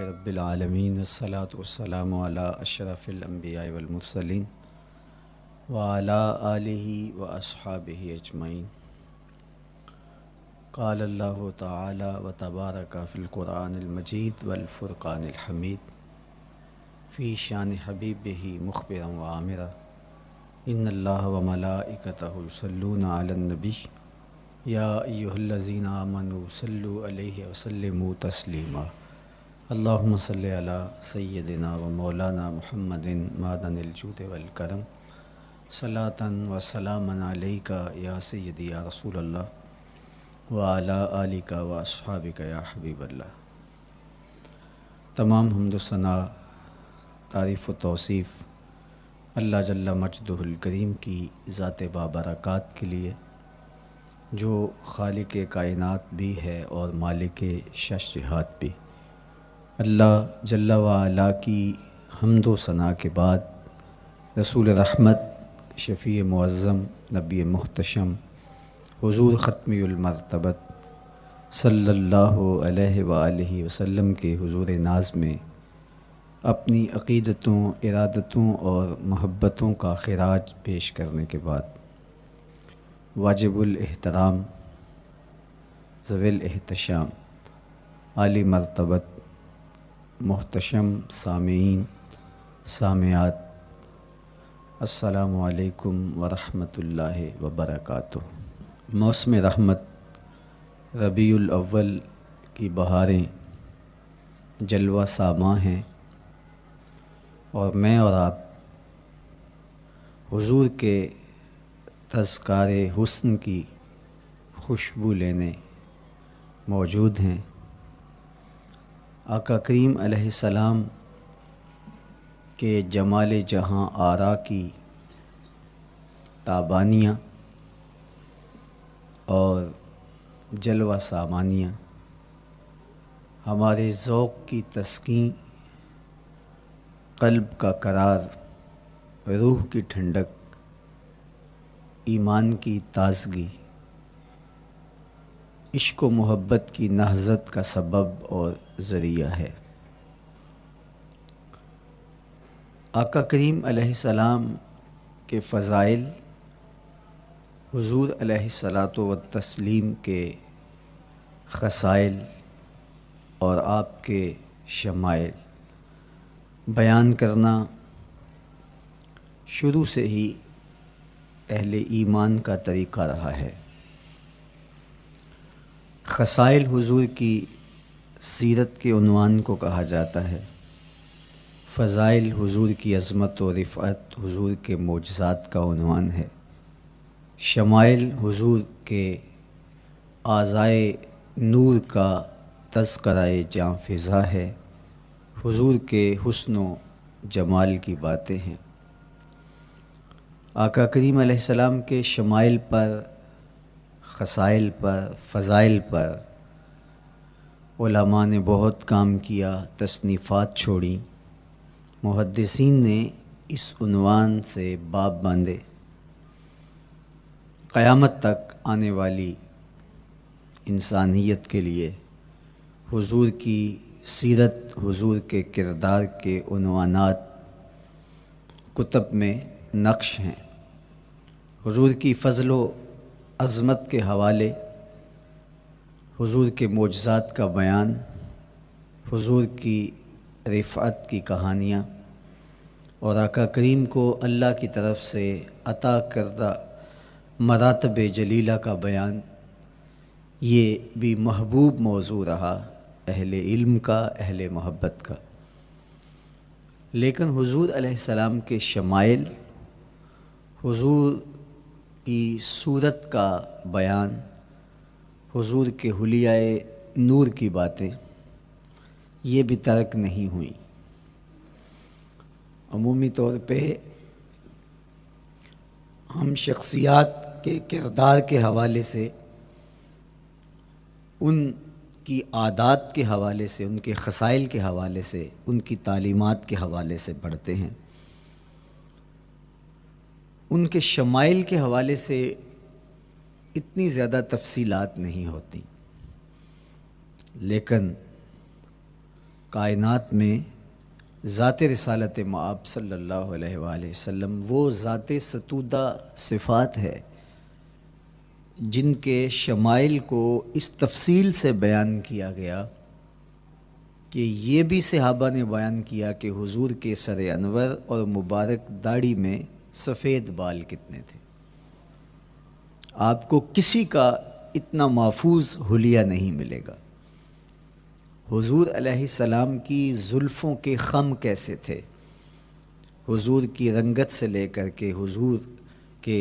رب العالمین والصلاة والسلام علی اشرف الانبیاء والمرسلین وعلی آلہ واصحابہ اجمعین۔ قال اللہ تعالی وتبارک فی القرآن المجید والفرقان الحمید فی شان حبیبہ مخبرا وعامرا ان اللہ وملائکتہ یصلون علی النبی یا ایہا الذین آمنوا صلوا علیہ وسلموا تسلیما۔ اللہم صلی علی سیدنا و مولانا محمد معدن الجود والکرم صلاۃ و سلاما علیک یا سیدی یا رسول اللہ وعلی آلک و اصحابک یا حبیب اللہ۔ تمام حمد و ثنا، تعریف و توصیف اللہ جل مجدہ الکریم کی ذات بابرکات کے لیے، جو خالق کائنات بھی ہے اور مالک شش جہات بھی۔ اللہ جل وعلا کی حمد و ثنا کے بعد رسول رحمت، شفیع معظم، نبی محتشم، حضور ختمی المرتبت صلی اللہ علیہ وآلہ وسلم کے حضور ناز میں اپنی عقیدتوں، ارادتوں اور محبتوں کا خراج پیش کرنے کے بعد واجب الاحترام، ذوی الاحتشام، عالی مرتبت، محتشم سامعین، سامعات، السلام علیکم ورحمۃ اللہ وبرکاتہ۔ موسم رحمت ربیع الاول کی بہاریں جلوہ ساماں ہیں، اور میں اور آپ حضور کے تذکار حسن کی خوشبو لینے موجود ہیں۔ آقا کریم علیہ السلام کے جمال جہاں آرا کی تابانیاں اور جلوہ سامانیاں ہمارے ذوق کی تسکین، قلب کا قرار، روح کی ٹھنڈک، ایمان کی تازگی، عشق و محبت کی نہضت کا سبب اور ذریعہ ہے۔ آقا کریم علیہ السلام کے فضائل، حضور علیہ الصلاۃ والتسلیم کے خصائل اور آپ کے شمائل بیان کرنا شروع سے ہی اہل ایمان کا طریقہ رہا ہے۔ خصائل حضور کی سیرت کے عنوان کو کہا جاتا ہے، فضائل حضور کی عظمت و رفعت حضور کے معجزات کا عنوان ہے، شمائل حضور کے اعضائے نور کا تذکرہ جاں فضا ہے، حضور کے حسن و جمال کی باتیں ہیں۔ آقا کریم علیہ السلام کے شمائل پر، خصائل پر، فضائل پر علماء نے بہت کام کیا، تصنیفات چھوڑیں، محدثین نے اس عنوان سے باب باندھے۔ قیامت تک آنے والی انسانیت کے لیے حضور کی سیرت، حضور کے کردار کے عنوانات کتب میں نقش ہیں۔ حضور کی فضل و عظمت کے حوالے، حضور کے معجزات کا بیان، حضور کی رفعت کی کہانیاں اور آقا کریم کو اللہ کی طرف سے عطا کردہ مراتب جلیلہ کا بیان، یہ بھی محبوب موضوع رہا اہل علم کا، اہل محبت کا۔ لیکن حضور علیہ السلام کے شمائل، حضور کی صورت کا بیان، حضور کے حلیہ نور کی باتیں، یہ بھی ترک نہیں ہوئیں۔ عمومی طور پہ ہم شخصیات کے کردار کے حوالے سے، ان کی عادات کے حوالے سے، ان کے خصائل کے حوالے سے، ان کی تعلیمات کے حوالے سے پڑھتے ہیں۔ ان کے شمائل کے حوالے سے اتنی زیادہ تفصیلات نہیں ہوتی، لیکن کائنات میں ذات رسالت مآب صلی اللہ علیہ وآلہ وسلم وہ ذات ستودہ صفات ہے جن کے شمائل کو اس تفصیل سے بیان کیا گیا کہ یہ بھی صحابہ نے بیان کیا کہ حضور کے سر انور اور مبارک داڑھی میں سفید بال کتنے تھے۔ آپ کو کسی کا اتنا محفوظ حلیہ نہیں ملے گا۔ حضور علیہ السلام کی زلفوں کے خم کیسے تھے، حضور کی رنگت سے لے کر کے حضور کے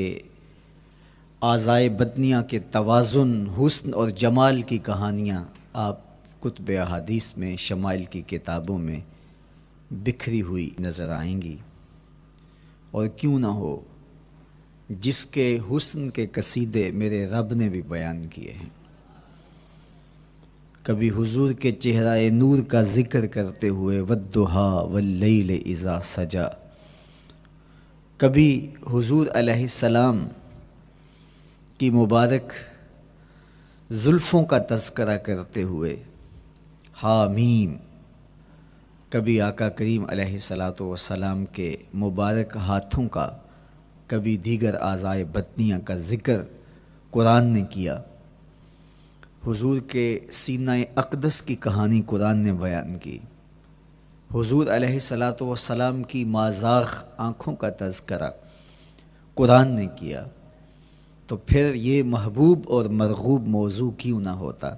اعضائے بدنیہ کے توازن، حسن اور جمال کی کہانیاں آپ کتب احادیث میں، شمائل کی کتابوں میں بکھری ہوئی نظر آئیں گی۔ اور کیوں نہ ہو، جس کے حسن کے قصیدے میرے رب نے بھی بیان کیے ہیں۔ کبھی حضور کے چہرہ نور کا ذکر کرتے ہوئے والضحیٰ واللیل اذا سجا، کبھی حضور علیہ السلام کی مبارک زلفوں کا تذکرہ کرتے ہوئے حامیم، کبھی آقا کریم علیہ الصلاۃ والسلام کے مبارک ہاتھوں کا، کبھی دیگر اعضائے بدنیہ کا ذکر قرآن نے کیا۔ حضور کے سینہ اقدس کی کہانی قرآن نے بیان کی۔ حضور علیہ الصلاۃ والسلام کی مازاغ آنکھوں کا تذکرہ قرآن نے کیا، تو پھر یہ محبوب اور مرغوب موضوع کیوں نہ ہوتا۔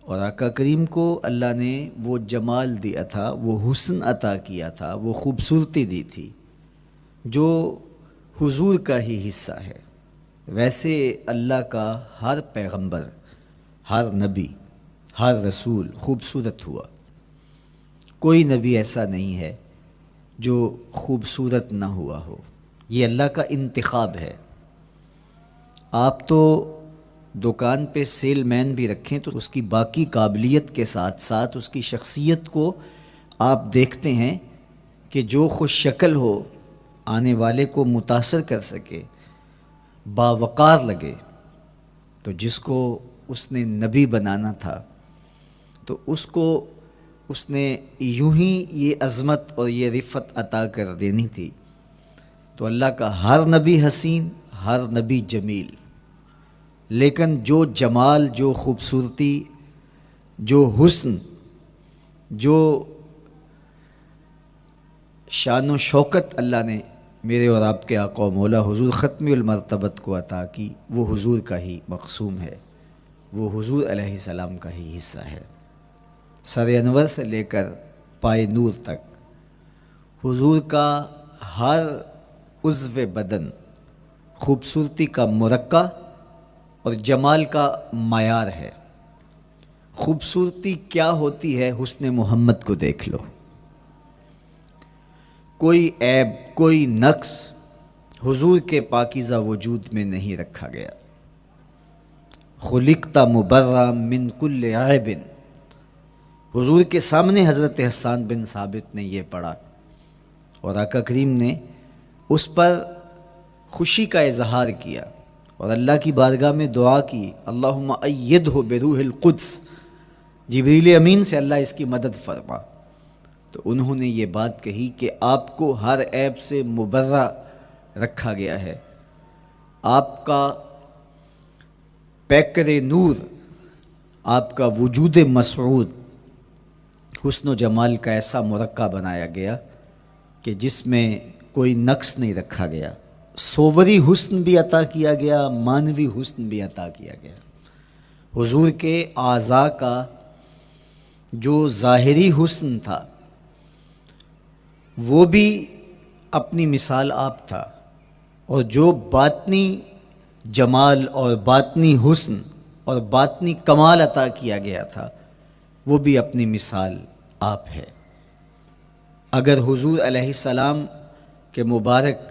اور آقا کریم کو اللہ نے وہ جمال دیا تھا، وہ حسن عطا کیا تھا، وہ خوبصورتی دی تھی جو حضور کا ہی حصہ ہے۔ ویسے اللہ کا ہر پیغمبر، ہر نبی، ہر رسول خوبصورت ہوا۔ کوئی نبی ایسا نہیں ہے جو خوبصورت نہ ہوا ہو، یہ اللہ کا انتخاب ہے۔ آپ تو دکان پہ سیل مین بھی رکھیں تو اس کی باقی قابلیت کے ساتھ ساتھ اس کی شخصیت کو آپ دیکھتے ہیں کہ جو خوش شکل ہو، آنے والے کو متاثر کر سکے، باوقار لگے، تو جس کو اس نے نبی بنانا تھا تو اس کو اس نے یوں ہی یہ عظمت اور یہ رفت عطا کر دینی تھی۔ تو اللہ کا ہر نبی حسین، ہر نبی جمیل، لیکن جو جمال، جو خوبصورتی، جو حسن، جو شان و شوکت اللہ نے میرے اور آپ کے آقا و مولا حضور ختمی المرتبت کو عطا کی، وہ حضور کا ہی مقسوم ہے، وہ حضور علیہ السلام کا ہی حصہ ہے۔ سر انور سے لے کر پائے نور تک حضور کا ہر عضو بدن خوبصورتی کا مرقع اور جمال کا معیار ہے۔ خوبصورتی کیا ہوتی ہے، حسن محمد کو دیکھ لو۔ کوئی عیب، کوئی نقص حضور کے پاکیزہ وجود میں نہیں رکھا گیا۔ خلقت مبرأ من کل عیب، حضور کے سامنے حضرت حسان بن ثابت نے یہ پڑھا اور آقا کریم نے اس پر خوشی کا اظہار کیا اور اللہ کی بارگاہ میں دعا کی، اللہم ایدہ بروح القدس، جبریل امین سے اللہ اس کی مدد فرما۔ تو انہوں نے یہ بات کہی کہ آپ کو ہر عیب سے مبرہ رکھا گیا ہے، آپ کا پیکر نور، آپ کا وجود مسعود حسن و جمال کا ایسا مرقع بنایا گیا کہ جس میں کوئی نقص نہیں رکھا گیا۔ صوری حسن بھی عطا کیا گیا، مانوی حسن بھی عطا کیا گیا۔ حضور کے اعضاء کا جو ظاہری حسن تھا وہ بھی اپنی مثال آپ تھا، اور جو باطنی جمال اور باطنی حسن اور باطنی کمال عطا کیا گیا تھا وہ بھی اپنی مثال آپ ہے۔ اگر حضور علیہ السلام کے مبارک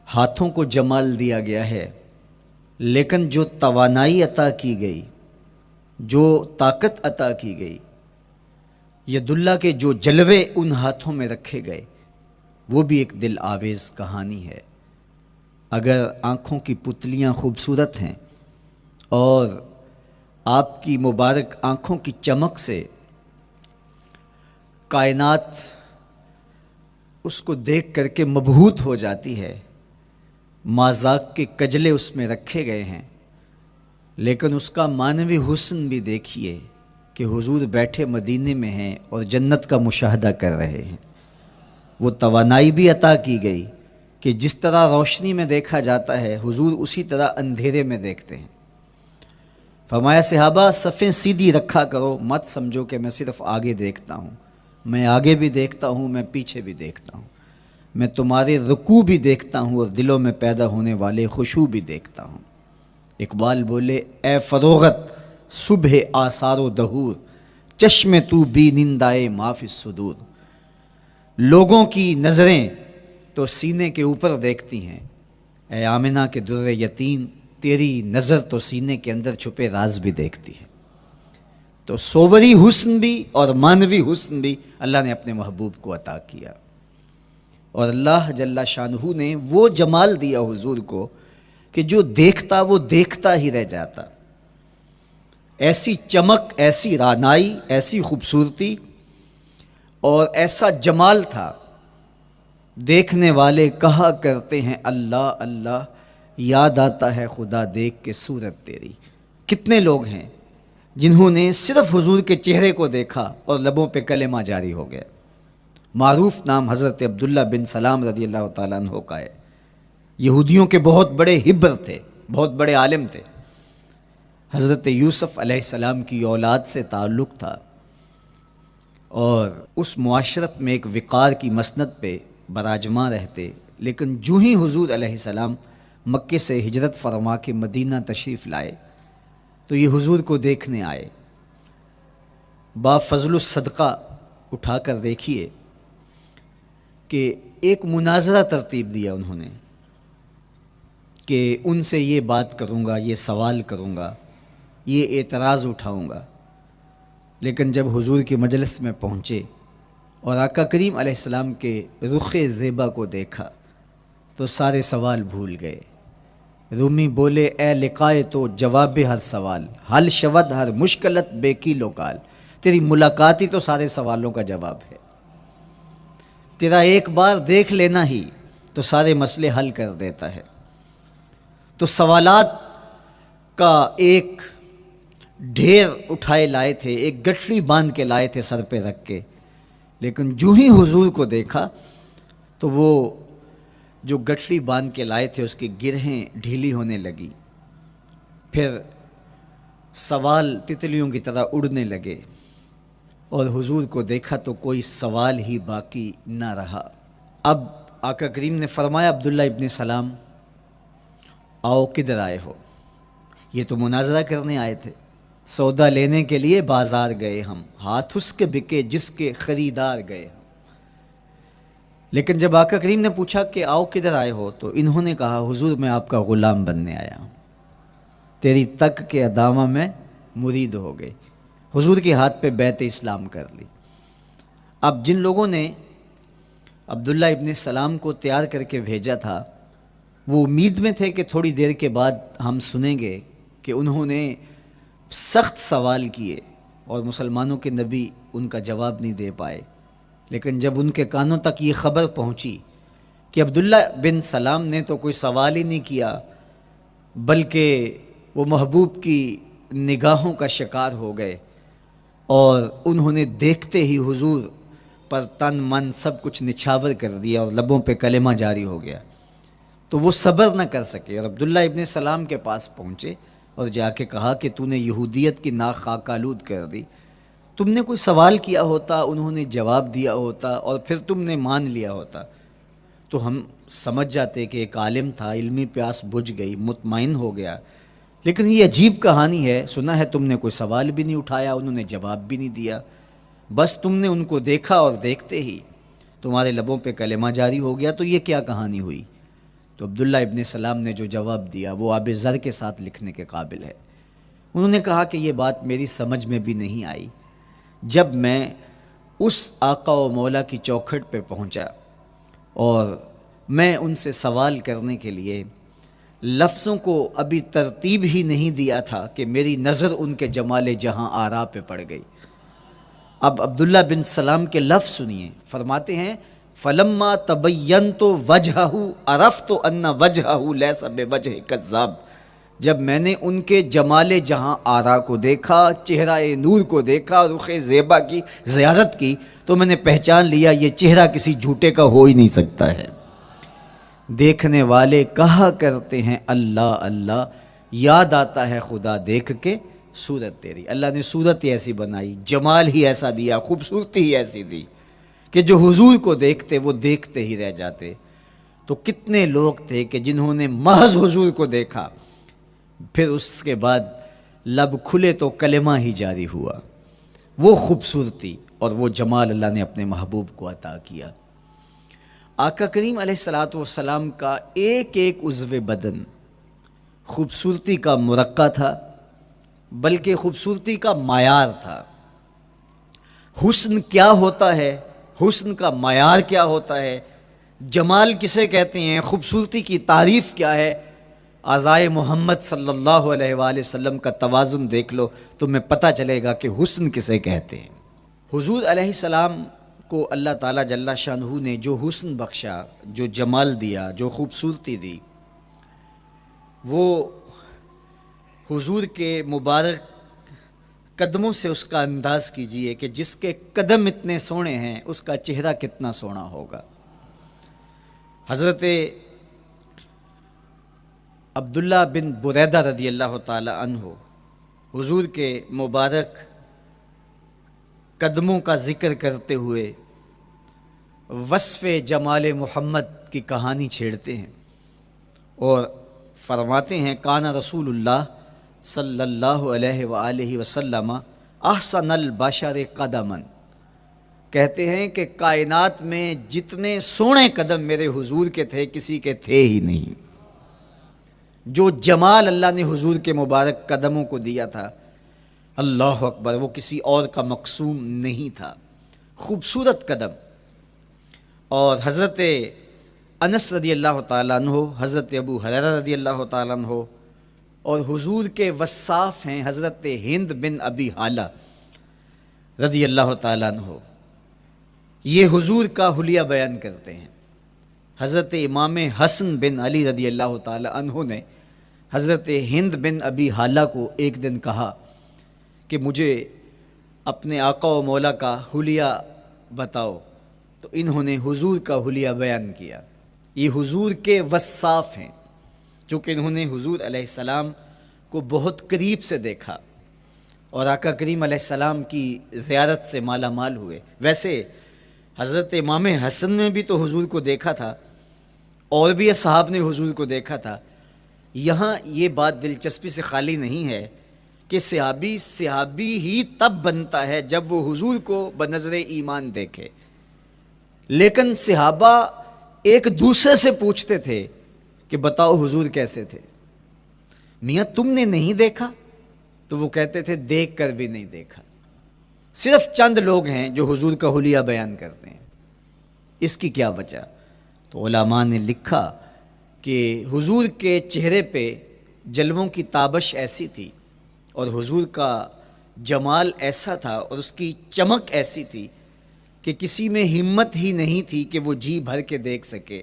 ہاتھوں کو جمال دیا گیا ہے، لیکن جو توانائی عطا کی گئی، جو طاقت عطا کی گئی، ید اللہ کے جو جلوے ان ہاتھوں میں رکھے گئے، وہ بھی ایک دل آویز کہانی ہے۔ اگر آنکھوں کی پتلیاں خوبصورت ہیں اور آپ کی مبارک آنکھوں کی چمک سے کائنات اس کو دیکھ کر کے مبہوت ہو جاتی ہے، مازاق کے کجلے اس میں رکھے گئے ہیں، لیکن اس کا معنوی حسن بھی دیکھیے کہ حضور بیٹھے مدینے میں ہیں اور جنت کا مشاہدہ کر رہے ہیں۔ وہ توانائی بھی عطا کی گئی کہ جس طرح روشنی میں دیکھا جاتا ہے حضور اسی طرح اندھیرے میں دیکھتے ہیں۔ فرمایا صحابہ صفیں سیدھی رکھا کرو، مت سمجھو کہ میں صرف آگے دیکھتا ہوں، میں آگے بھی دیکھتا ہوں، میں پیچھے بھی دیکھتا ہوں، میں تمہارے رکوع بھی دیکھتا ہوں اور دلوں میں پیدا ہونے والے خشوع بھی دیکھتا ہوں۔ اقبال بولے اے فروغت صبح آثار و دہور، چشم تو بی نندائے ما فی الصدور۔ لوگوں کی نظریں تو سینے کے اوپر دیکھتی ہیں، اے آمنہ کے در یتیم تیری نظر تو سینے کے اندر چھپے راز بھی دیکھتی ہے۔ تو صوری حسن بھی اور معنوی حسن بھی اللہ نے اپنے محبوب کو عطا کیا، اور اللہ جل شانہ نے وہ جمال دیا حضور کو کہ جو دیکھتا وہ دیکھتا ہی رہ جاتا۔ ایسی چمک، ایسی رعنائی، ایسی خوبصورتی اور ایسا جمال تھا، دیکھنے والے کہا کرتے ہیں اللہ اللہ، یاد آتا ہے خدا دیکھ کے صورت تیری۔ کتنے لوگ ہیں جنہوں نے صرف حضور کے چہرے کو دیکھا اور لبوں پہ کلمہ جاری ہو گیا۔ معروف نام حضرت عبداللہ بن سلام رضی اللہ تعالیٰ عنہ کا ہے۔ یہودیوں کے بہت بڑے حبر تھے، بہت بڑے عالم تھے۔ حضرت یوسف علیہ السلام کی اولاد سے تعلق تھا، اور اس معاشرت میں ایک وقار کی مسند پہ براجماں رہتے، لیکن جو ہی حضور علیہ السلام مکے سے ہجرت فرما کے مدینہ تشریف لائے تو یہ حضور کو دیکھنے آئے۔ با فضل الصدقہ اٹھا کر دیکھیے کہ ایک مناظرہ ترتیب دیا انہوں نے کہ ان سے یہ بات کروں گا، یہ سوال کروں گا، یہ اعتراض اٹھاؤں گا، لیکن جب حضور کی مجلس میں پہنچے اور آقا کریم علیہ السلام کے رخ زیبا کو دیکھا تو سارے سوال بھول گئے۔ رومی بولے اے لقائے تو جواب ہر سوال، حل شود ہر مشکلت بے کی لوکال۔ تیری ملاقات ہی تو سارے سوالوں کا جواب ہے، تیرا ایک بار دیکھ لینا ہی تو سارے مسئلے حل کر دیتا ہے۔ تو سوالات کا ایک ڈھیر اٹھائے لائے تھے، ایک گٹھڑی باندھ کے لائے تھے سر پہ رکھ کے، لیکن جو ہی حضور کو دیکھا تو وہ جو گٹھڑی باندھ کے لائے تھے اس کی گرہیں ڈھیلی ہونے لگی، پھر سوال تتلیوں کی طرح اڑنے لگے، اور حضور کو دیکھا تو کوئی سوال ہی باقی نہ رہا۔ اب آقا کریم نے فرمایا عبداللہ ابن سلام آؤ کدھر آئے ہو؟ یہ تو مناظرہ کرنے آئے تھے، سودا لینے کے لیے بازار گئے ہم، ہاتھ اس کے بکے جس کے خریدار گئے ہم۔ لیکن جب آقا کریم نے پوچھا کہ آؤ کدھر آئے ہو تو انہوں نے کہا حضور میں آپ کا غلام بننے آیا ہوں، تیری تک کے ادامہ میں مرید ہو گئے، حضور کے ہاتھ پہ بیعت اسلام کر لی۔ اب جن لوگوں نے عبداللہ ابن سلام کو تیار کر کے بھیجا تھا وہ امید میں تھے کہ تھوڑی دیر کے بعد ہم سنیں گے کہ انہوں نے سخت سوال کیے اور مسلمانوں کے نبی ان کا جواب نہیں دے پائے، لیکن جب ان کے کانوں تک یہ خبر پہنچی کہ عبداللہ بن سلام نے تو کوئی سوال ہی نہیں کیا بلکہ وہ محبوب کی نگاہوں کا شکار ہو گئے، اور انہوں نے دیکھتے ہی حضور پر تن من سب کچھ نچھاور کر دیا اور لبوں پہ کلمہ جاری ہو گیا، تو وہ صبر نہ کر سکے اور عبداللہ ابن سلام کے پاس پہنچے اور جا کے کہا کہ تو نے یہودیت کی ناک خاک آلود کر دی، تم نے کوئی سوال کیا ہوتا، انہوں نے جواب دیا ہوتا اور پھر تم نے مان لیا ہوتا تو ہم سمجھ جاتے کہ ایک عالم تھا، علمی پیاس بجھ گئی، مطمئن ہو گیا، لیکن یہ عجیب کہانی ہے، سنا ہے تم نے کوئی سوال بھی نہیں اٹھایا، انہوں نے جواب بھی نہیں دیا، بس تم نے ان کو دیکھا اور دیکھتے ہی تمہارے لبوں پہ کلمہ جاری ہو گیا، تو یہ کیا کہانی ہوئی؟ تو عبداللہ ابن سلام نے جو جواب دیا وہ آب زر کے ساتھ لکھنے کے قابل ہے۔ انہوں نے کہا کہ یہ بات میری سمجھ میں بھی نہیں آئی، جب میں اس آقا و مولا کی چوکھٹ پہ پہنچا اور میں ان سے سوال کرنے کے لیے لفظوں کو ابھی ترتیب ہی نہیں دیا تھا کہ میری نظر ان کے جمال جہاں آرا پہ پڑ گئی، اب عبداللہ بن سلام کے لفظ سنیے، فرماتے ہیں فلما تبینت وجہہ عرفت ان وجہہ لیس بوجہ کذاب، جب میں نے ان کے جمال جہاں آرا کو دیکھا، چہرہ نور کو دیکھا، رخ زیبا کی زیارت کی، تو میں نے پہچان لیا یہ چہرہ کسی جھوٹے کا ہو ہی نہیں سکتا ہے۔ دیکھنے والے کہا کرتے ہیں اللہ اللہ، یاد آتا ہے خدا دیکھ کے صورت تیری۔ اللہ نے صورت ہی ایسی بنائی، جمال ہی ایسا دیا، خوبصورتی ہی ایسی دی کہ جو حضور کو دیکھتے وہ دیکھتے ہی رہ جاتے۔ تو کتنے لوگ تھے کہ جنہوں نے محض حضور کو دیکھا، پھر اس کے بعد لب کھلے تو کلمہ ہی جاری ہوا۔ وہ خوبصورتی اور وہ جمال اللہ نے اپنے محبوب کو عطا کیا۔ آقا کریم علیہ الصلوۃ والسلام کا ایک ایک عضو بدن خوبصورتی کا مرقع تھا، بلکہ خوبصورتی کا معیار تھا۔ حسن کیا ہوتا ہے، حسن کا معیار کیا ہوتا ہے، جمال کسے کہتے ہیں، خوبصورتی کی تعریف کیا ہے، اعضائے محمد صلی اللہ علیہ وآلہ وسلم کا توازن دیکھ لو، تمہیں پتہ چلے گا کہ حسن کسے کہتے ہیں۔ حضور علیہ السلام کو اللہ تعالیٰ جل شانہ نے جو حسن بخشا، جو جمال دیا، جو خوبصورتی دی، وہ حضور کے مبارک قدموں سے اس کا انداز کیجئے کہ جس کے قدم اتنے سونے ہیں اس کا چہرہ کتنا سونا ہوگا۔ حضرت عبداللہ بن بریدہ رضی اللہ تعالی عنہ حضور کے مبارک قدموں کا ذکر کرتے ہوئے وصف جمال محمد کی کہانی چھیڑتے ہیں اور فرماتے ہیں کان رسول اللہ صلی اللہ علیہ وآلہ وسلم احسن البشر قدما، کہتے ہیں کہ کائنات میں جتنے سونے قدم میرے حضور کے تھے کسی کے تھے ہی نہیں۔ جو جمال اللہ نے حضور کے مبارک قدموں کو دیا تھا، اللہ اکبر، وہ کسی اور کا مقسوم نہیں تھا۔ خوبصورت قدم۔ اور حضرت انس رضی اللہ تعالیٰ عنہ، حضرت ابو ہریرہ رضی اللہ تعالیٰ عنہ، اور حضور کے وصاف ہیں حضرت ہند بن ابی حالہ رضی اللہ تعالیٰ عنہ، یہ حضور کا حلیہ بیان کرتے ہیں۔ حضرت امام حسن بن علی رضی اللہ تعالیٰ عنہ نے حضرت ہند بن ابی حالہ کو ایک دن کہا کہ مجھے اپنے آقا و مولا کا حلیہ بتاؤ، تو انہوں نے حضور کا حلیہ بیان کیا۔ یہ حضور کے وصاف ہیں، چونکہ انہوں نے حضور علیہ السلام کو بہت قریب سے دیکھا اور آقا کریم علیہ السلام کی زیارت سے مالا مال ہوئے۔ ویسے حضرت امام حسن نے بھی تو حضور کو دیکھا تھا، اور بھی اصحاب نے حضور کو دیکھا تھا۔ یہاں یہ بات دلچسپی سے خالی نہیں ہے کہ صحابی ہی تب بنتا ہے جب وہ حضور کو بنظر ایمان دیکھے، لیکن صحابہ ایک دوسرے سے پوچھتے تھے کہ بتاؤ حضور کیسے تھے؟ میاں تم نے نہیں دیکھا؟ تو وہ کہتے تھے دیکھ کر بھی نہیں دیکھا۔ صرف چند لوگ ہیں جو حضور کا حلیہ بیان کرتے ہیں، اس کی کیا وجہ؟ تو علماء نے لکھا کہ حضور کے چہرے پہ جلووں کی تابش ایسی تھی اور حضور کا جمال ایسا تھا اور اس کی چمک ایسی تھی کہ کسی میں ہمت ہی نہیں تھی کہ وہ جی بھر کے دیکھ سکے۔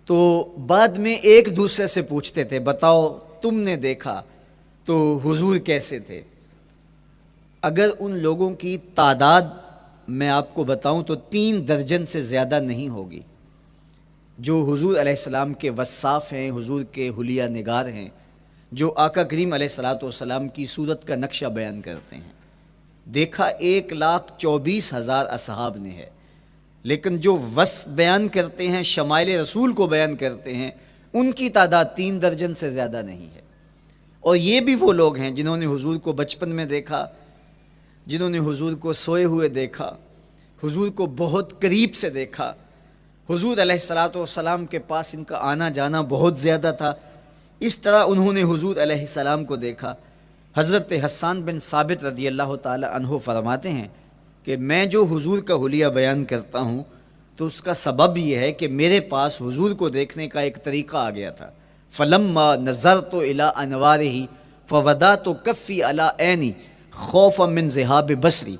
تو بعد میں ایک دوسرے سے پوچھتے تھے بتاؤ تم نے دیکھا تو حضور کیسے تھے؟ اگر ان لوگوں کی تعداد میں آپ کو بتاؤں تو 3 درجن سے زیادہ نہیں ہوگی جو حضور علیہ السلام کے وصاف ہیں، حضور کے حلیہ نگار ہیں، جو آقا کریم علیہ الصلوۃ والسلام کی صورت کا نقشہ بیان کرتے ہیں۔ دیکھا 1,24,000 اصحاب نے ہے، لیکن جو وصف بیان کرتے ہیں، شمائل رسول کو بیان کرتے ہیں، ان کی تعداد 3 درجن سے زیادہ نہیں ہے۔ اور یہ بھی وہ لوگ ہیں جنہوں نے حضور کو بچپن میں دیکھا، جنہوں نے حضور کو سوئے ہوئے دیکھا، حضور کو بہت قریب سے دیکھا۔ حضور علیہ الصلوۃ والسلام کے پاس ان کا آنا جانا بہت زیادہ تھا، اس طرح انہوں نے حضور علیہ السلام کو دیکھا۔ حضرت حسان بن ثابت رضی اللہ تعالی عنہ فرماتے ہیں کہ میں جو حضور کا حلیہ بیان کرتا ہوں تو اس کا سبب یہ ہے کہ میرے پاس حضور کو دیکھنے کا ایک طریقہ آ گیا تھا۔ فلما نظرت الی انوارہ فودعت کفی علی عینی خوفا من ذہاب بصری،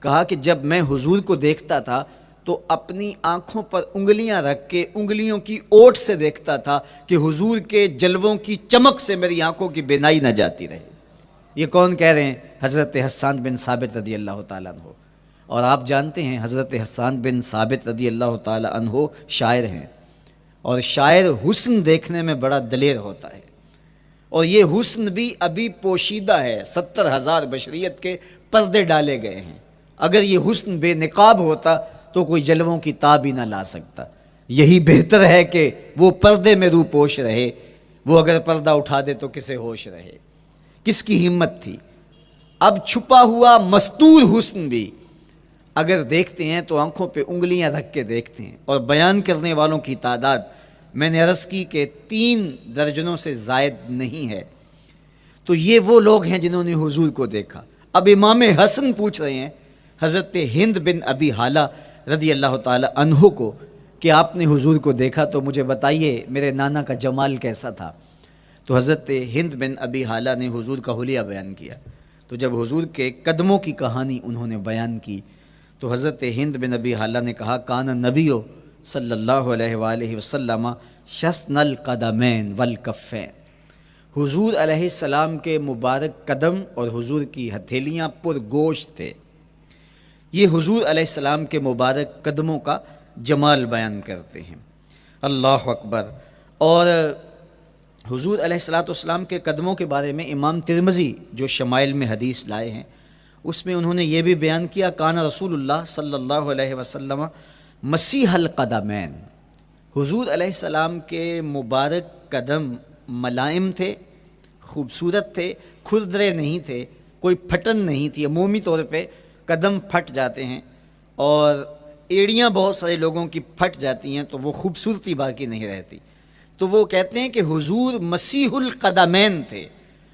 کہا کہ جب میں حضور کو دیکھتا تھا تو اپنی آنکھوں پر انگلیاں رکھ کے انگلیوں کی اوٹ سے دیکھتا تھا کہ حضور کے جلووں کی چمک سے میری آنکھوں کی بینائی نہ جاتی رہے۔ یہ کون کہہ رہے ہیں؟ حضرت حسان بن ثابت رضی اللہ تعالیٰ عنہ۔ اور آپ جانتے ہیں حضرت حسان بن ثابت رضی اللہ تعالیٰ عنہ شاعر ہیں، اور شاعر حسن دیکھنے میں بڑا دلیر ہوتا ہے، اور یہ حسن بھی ابھی پوشیدہ ہے، 70,000 بشریت کے پردے ڈالے گئے ہیں۔ اگر یہ حسن بے نقاب ہوتا تو کوئی جلووں کی تاب ہی نہ لا سکتا۔ یہی بہتر ہے کہ وہ پردے میں رو پوش رہے، وہ اگر پردہ اٹھا دے تو کسے ہوش رہے۔ کس کی ہمت تھی؟ اب چھپا ہوا مستور حسن بھی اگر دیکھتے ہیں تو آنکھوں پہ انگلیاں رکھ کے دیکھتے ہیں، اور بیان کرنے والوں کی تعداد میں نے عرض کی کہ 3 درجنوں سے زائد نہیں ہے۔ تو یہ وہ لوگ ہیں جنہوں نے حضور کو دیکھا۔ اب امام حسن پوچھ رہے ہیں حضرت ہند بن ابی حالہ رضی اللہ تعالی عنہ کو کہ آپ نے حضور کو دیکھا تو مجھے بتائیے میرے نانا کا جمال کیسا تھا۔ تو حضرت ہند بن ابی حالہ نے حضور کا حلیہ بیان کیا۔ تو جب حضور کے قدموں کی کہانی انہوں نے بیان کی تو حضرت ہند بن ابی حالہ نے کہا کان نبیو صلی اللہ علیہ وآلہ وسلم شسن القدمین والکفین، حضور علیہ السلام کے مبارک قدم اور حضور کی ہتھیلیاں پرگوشت تھے۔ یہ حضور علیہ السلام کے مبارک قدموں کا جمال بیان کرتے ہیں۔ اللہ اکبر۔ اور حضور علیہ السلام کے قدموں کے بارے میں امام ترمذی جو شمائل میں حدیث لائے ہیں اس میں انہوں نے یہ بھی بیان کیا کان رسول اللہ صلی اللہ علیہ وسلم مسیح القدمین، حضور علیہ السلام کے مبارک قدم ملائم تھے، خوبصورت تھے، کھردرے نہیں تھے، کوئی پھٹن نہیں تھی۔ عمومی طور پہ قدم پھٹ جاتے ہیں اور ایڑیاں بہت سارے لوگوں کی پھٹ جاتی ہیں تو وہ خوبصورتی باقی نہیں رہتی۔ تو وہ کہتے ہیں کہ حضور مسیح القدمین تھے،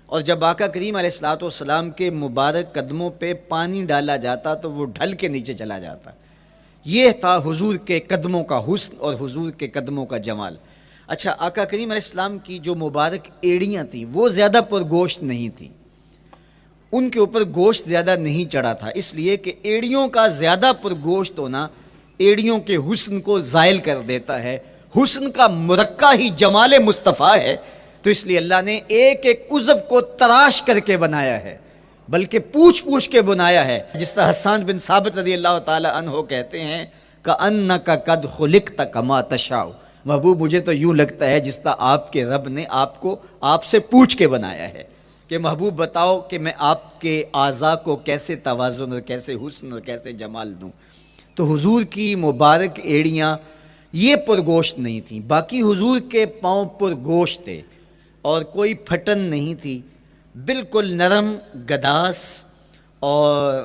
اور جب آقا کریم علیہ السلام کے مبارک قدموں پہ پانی ڈالا جاتا تو وہ ڈھل کے نیچے چلا جاتا۔ یہ تھا حضور کے قدموں کا حسن اور حضور کے قدموں کا جمال۔ اچھا، آقا کریم علیہ السلام کی جو مبارک ایڑیاں تھیں وہ زیادہ پرگوشت نہیں تھیں، ان کے اوپر گوشت زیادہ نہیں چڑھا تھا، اس لیے کہ ایڑیوں کا زیادہ پرگوشت ہونا ایڑیوں کے حسن کو زائل کر دیتا ہے۔ حسن کا مرقع ہی جمال مصطفیٰ ہے، تو اس لیے اللہ نے ایک ایک عضو کو تراش کر کے بنایا ہے، بلکہ پوچھ پوچھ کے بنایا ہے۔ جس طرح حسان بن ثابت رضی اللہ تعالی عنہ کہتے ہیں کأنک قد خلقت کما تشاء، محبوب مجھے تو یوں لگتا ہے جس طرح آپ کے رب نے آپ کو آپ سے پوچھ کے بنایا ہے کہ محبوب بتاؤ کہ میں آپ کے اعضاء کو کیسے توازن اور کیسے حسن اور کیسے جمال دوں۔ تو حضور کی مبارک ایڑیاں یہ پرگوشت نہیں تھیں، باقی حضور کے پاؤں پرگوشت تھے اور کوئی پھٹن نہیں تھی، بالکل نرم گداس اور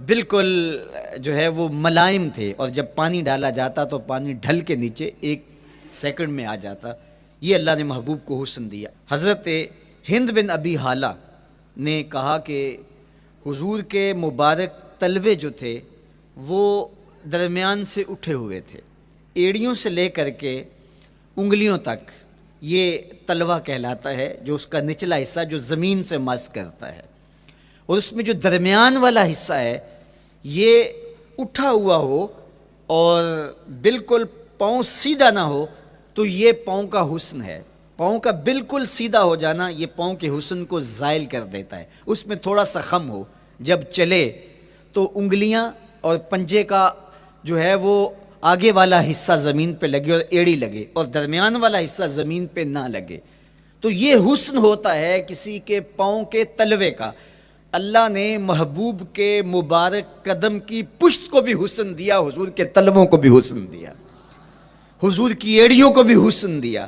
بالکل جو ہے وہ ملائم تھے، اور جب پانی ڈالا جاتا تو پانی ڈھل کے نیچے 1 سیکنڈ میں آ جاتا۔ یہ اللہ نے محبوب کو حسن دیا۔ حضرت ہند بن ابی حالہ نے کہا کہ حضور کے مبارک تلوے جو تھے وہ درمیان سے اٹھے ہوئے تھے، ایڑیوں سے لے کر کے انگلیوں تک یہ تلوہ کہلاتا ہے، جو اس کا نچلا حصہ جو زمین سے مس کرتا ہے، اور اس میں جو درمیان والا حصہ ہے یہ اٹھا ہوا ہو اور بالکل پاؤں سیدھا نہ ہو تو یہ پاؤں کا حسن ہے۔ پاؤں کا بالکل سیدھا ہو جانا یہ پاؤں کے حسن کو زائل کر دیتا ہے۔ اس میں تھوڑا سا خم ہو، جب چلے تو انگلیاں اور پنجے کا جو ہے وہ آگے والا حصہ زمین پہ لگے اور ایڑی لگے، اور درمیان والا حصہ زمین پہ نہ لگے، تو یہ حسن ہوتا ہے کسی کے پاؤں کے تلوے کا۔ اللہ نے محبوب کے مبارک قدم کی پشت کو بھی حسن دیا، حضور کے تلووں کو بھی حسن دیا، حضور کی ایڑیوں کو بھی حسن دیا۔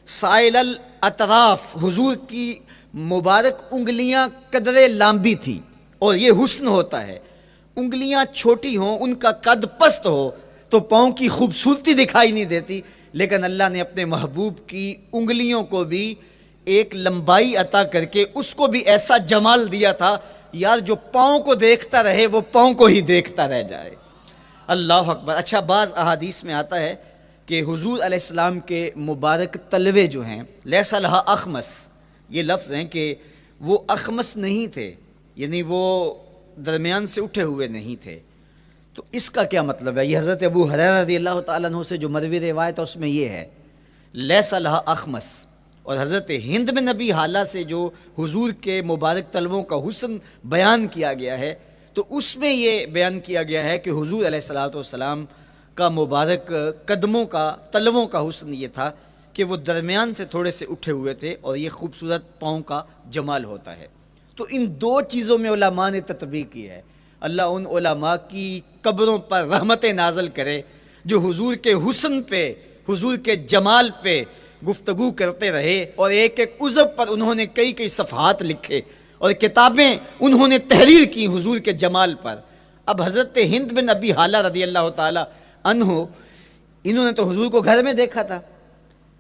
سائل الاطراف، حضور کی مبارک انگلیاں قدرے لامبی تھیں، اور یہ حسن ہوتا ہے۔ انگلیاں چھوٹی ہوں، ان کا قد پست ہو تو پاؤں کی خوبصورتی دکھائی نہیں دیتی، لیکن اللہ نے اپنے محبوب کی انگلیوں کو بھی ایک لمبائی عطا کر کے اس کو بھی ایسا جمال دیا تھا یار جو پاؤں کو دیکھتا رہے وہ پاؤں کو ہی دیکھتا رہ جائے۔ اللہ اکبر۔ اچھا، بعض احادیث میں آتا ہے کہ حضور علیہ السلام کے مبارک تلوے جو ہیں لیس لہا اخمس، یہ لفظ ہیں کہ وہ اخمس نہیں تھے، یعنی وہ درمیان سے اٹھے ہوئے نہیں تھے، تو اس کا کیا مطلب ہے؟ یہ حضرت ابو ہریرہ رضی اللہ تعالیٰ عنہ سے جو مروی روایت ہے اس میں یہ ہے لیس لہا اخمس، اور حضرت ہند بن نبی حالہ سے جو حضور کے مبارک طلبوں کا حسن بیان کیا گیا ہے، تو اس میں یہ بیان کیا گیا ہے کہ حضور علیہ الصلوۃ والسلام کا مبارک قدموں کا طلبوں کا حسن یہ تھا کہ وہ درمیان سے تھوڑے سے اٹھے ہوئے تھے، اور یہ خوبصورت پاؤں کا جمال ہوتا ہے۔ تو ان دو چیزوں میں علماء نے تطبیق کی ہے۔ اللہ ان علماء کی قبروں پر رحمتیں نازل کرے جو حضور کے حسن پہ، حضور کے جمال پہ گفتگو کرتے رہے، اور ایک ایک عضو پر انہوں نے کئی کئی صفحات لکھے اور کتابیں انہوں نے تحریر کی حضور کے جمال پر۔ اب حضرت ہند بن ابی حالہ رضی اللہ تعالی عنہ، انہوں نے تو حضور کو گھر میں دیکھا تھا،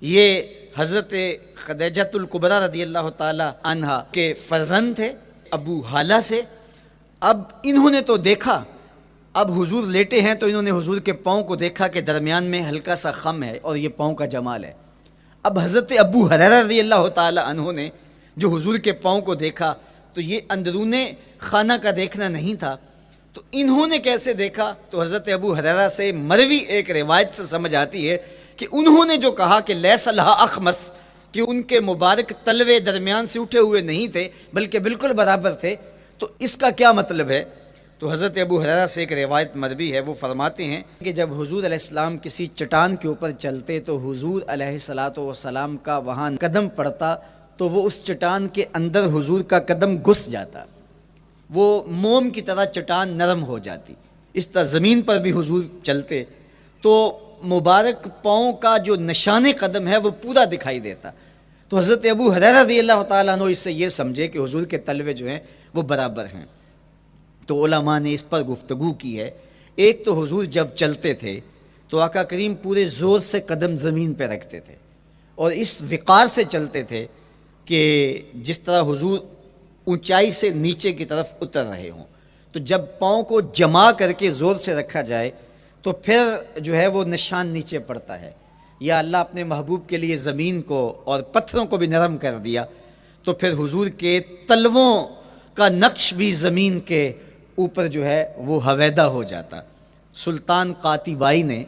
یہ حضرت خدیجۃ الکبریٰ رضی اللہ تعالی عنہا کے فرزند تھے ابو حالہ سے۔ اب انہوں نے تو دیکھا، اب حضور لیٹے ہیں تو انہوں نے حضور کے پاؤں کو دیکھا کہ درمیان میں ہلکا سا خم ہے اور یہ پاؤں کا جمال ہے۔ اب حضرت ابو ہریرہ رضی اللہ تعالی عنہ نے جو حضور کے پاؤں کو دیکھا تو یہ اندرون خانہ کا دیکھنا نہیں تھا، تو انہوں نے کیسے دیکھا؟ تو حضرت ابو ہریرہ سے مروی ایک روایت سے سمجھ آتی ہے کہ انہوں نے جو کہا کہ لیس لہا اخمس، کہ ان کے مبارک تلوے درمیان سے اٹھے ہوئے نہیں تھے بلکہ بالکل برابر تھے، تو اس کا کیا مطلب ہے؟ تو حضرت ابو ہریرہ سے ایک روایت مروی ہے، وہ فرماتے ہیں کہ جب حضور علیہ السلام کسی چٹان کے اوپر چلتے تو حضور علیہ الصلوۃ والسلام کا وہاں قدم پڑتا تو وہ اس چٹان کے اندر حضور کا قدم گھس جاتا، وہ موم کی طرح چٹان نرم ہو جاتی۔ اس طرح زمین پر بھی حضور چلتے تو مبارک پاؤں کا جو نشان قدم ہے وہ پورا دکھائی دیتا۔ تو حضرت ابو ہریرہ رضی اللہ تعالیٰ عنہ اس سے یہ سمجھے کہ حضور کے تلوے جو ہیں وہ برابر ہیں۔ تو علماء نے اس پر گفتگو کی ہے۔ ایک تو حضور جب چلتے تھے تو آقا کریم پورے زور سے قدم زمین پہ رکھتے تھے اور اس وقار سے چلتے تھے کہ جس طرح حضور اونچائی سے نیچے کی طرف اتر رہے ہوں۔ تو جب پاؤں کو جما کر کے زور سے رکھا جائے تو پھر جو ہے وہ نشان نیچے پڑتا ہے۔ یا اللہ اپنے محبوب کے لیے زمین کو اور پتھروں کو بھی نرم کر دیا تو پھر حضور کے تلووں کا نقش بھی زمین کے اوپر جو ہے وہ حویدہ ہو جاتا۔ سلطان قاتیبائی نے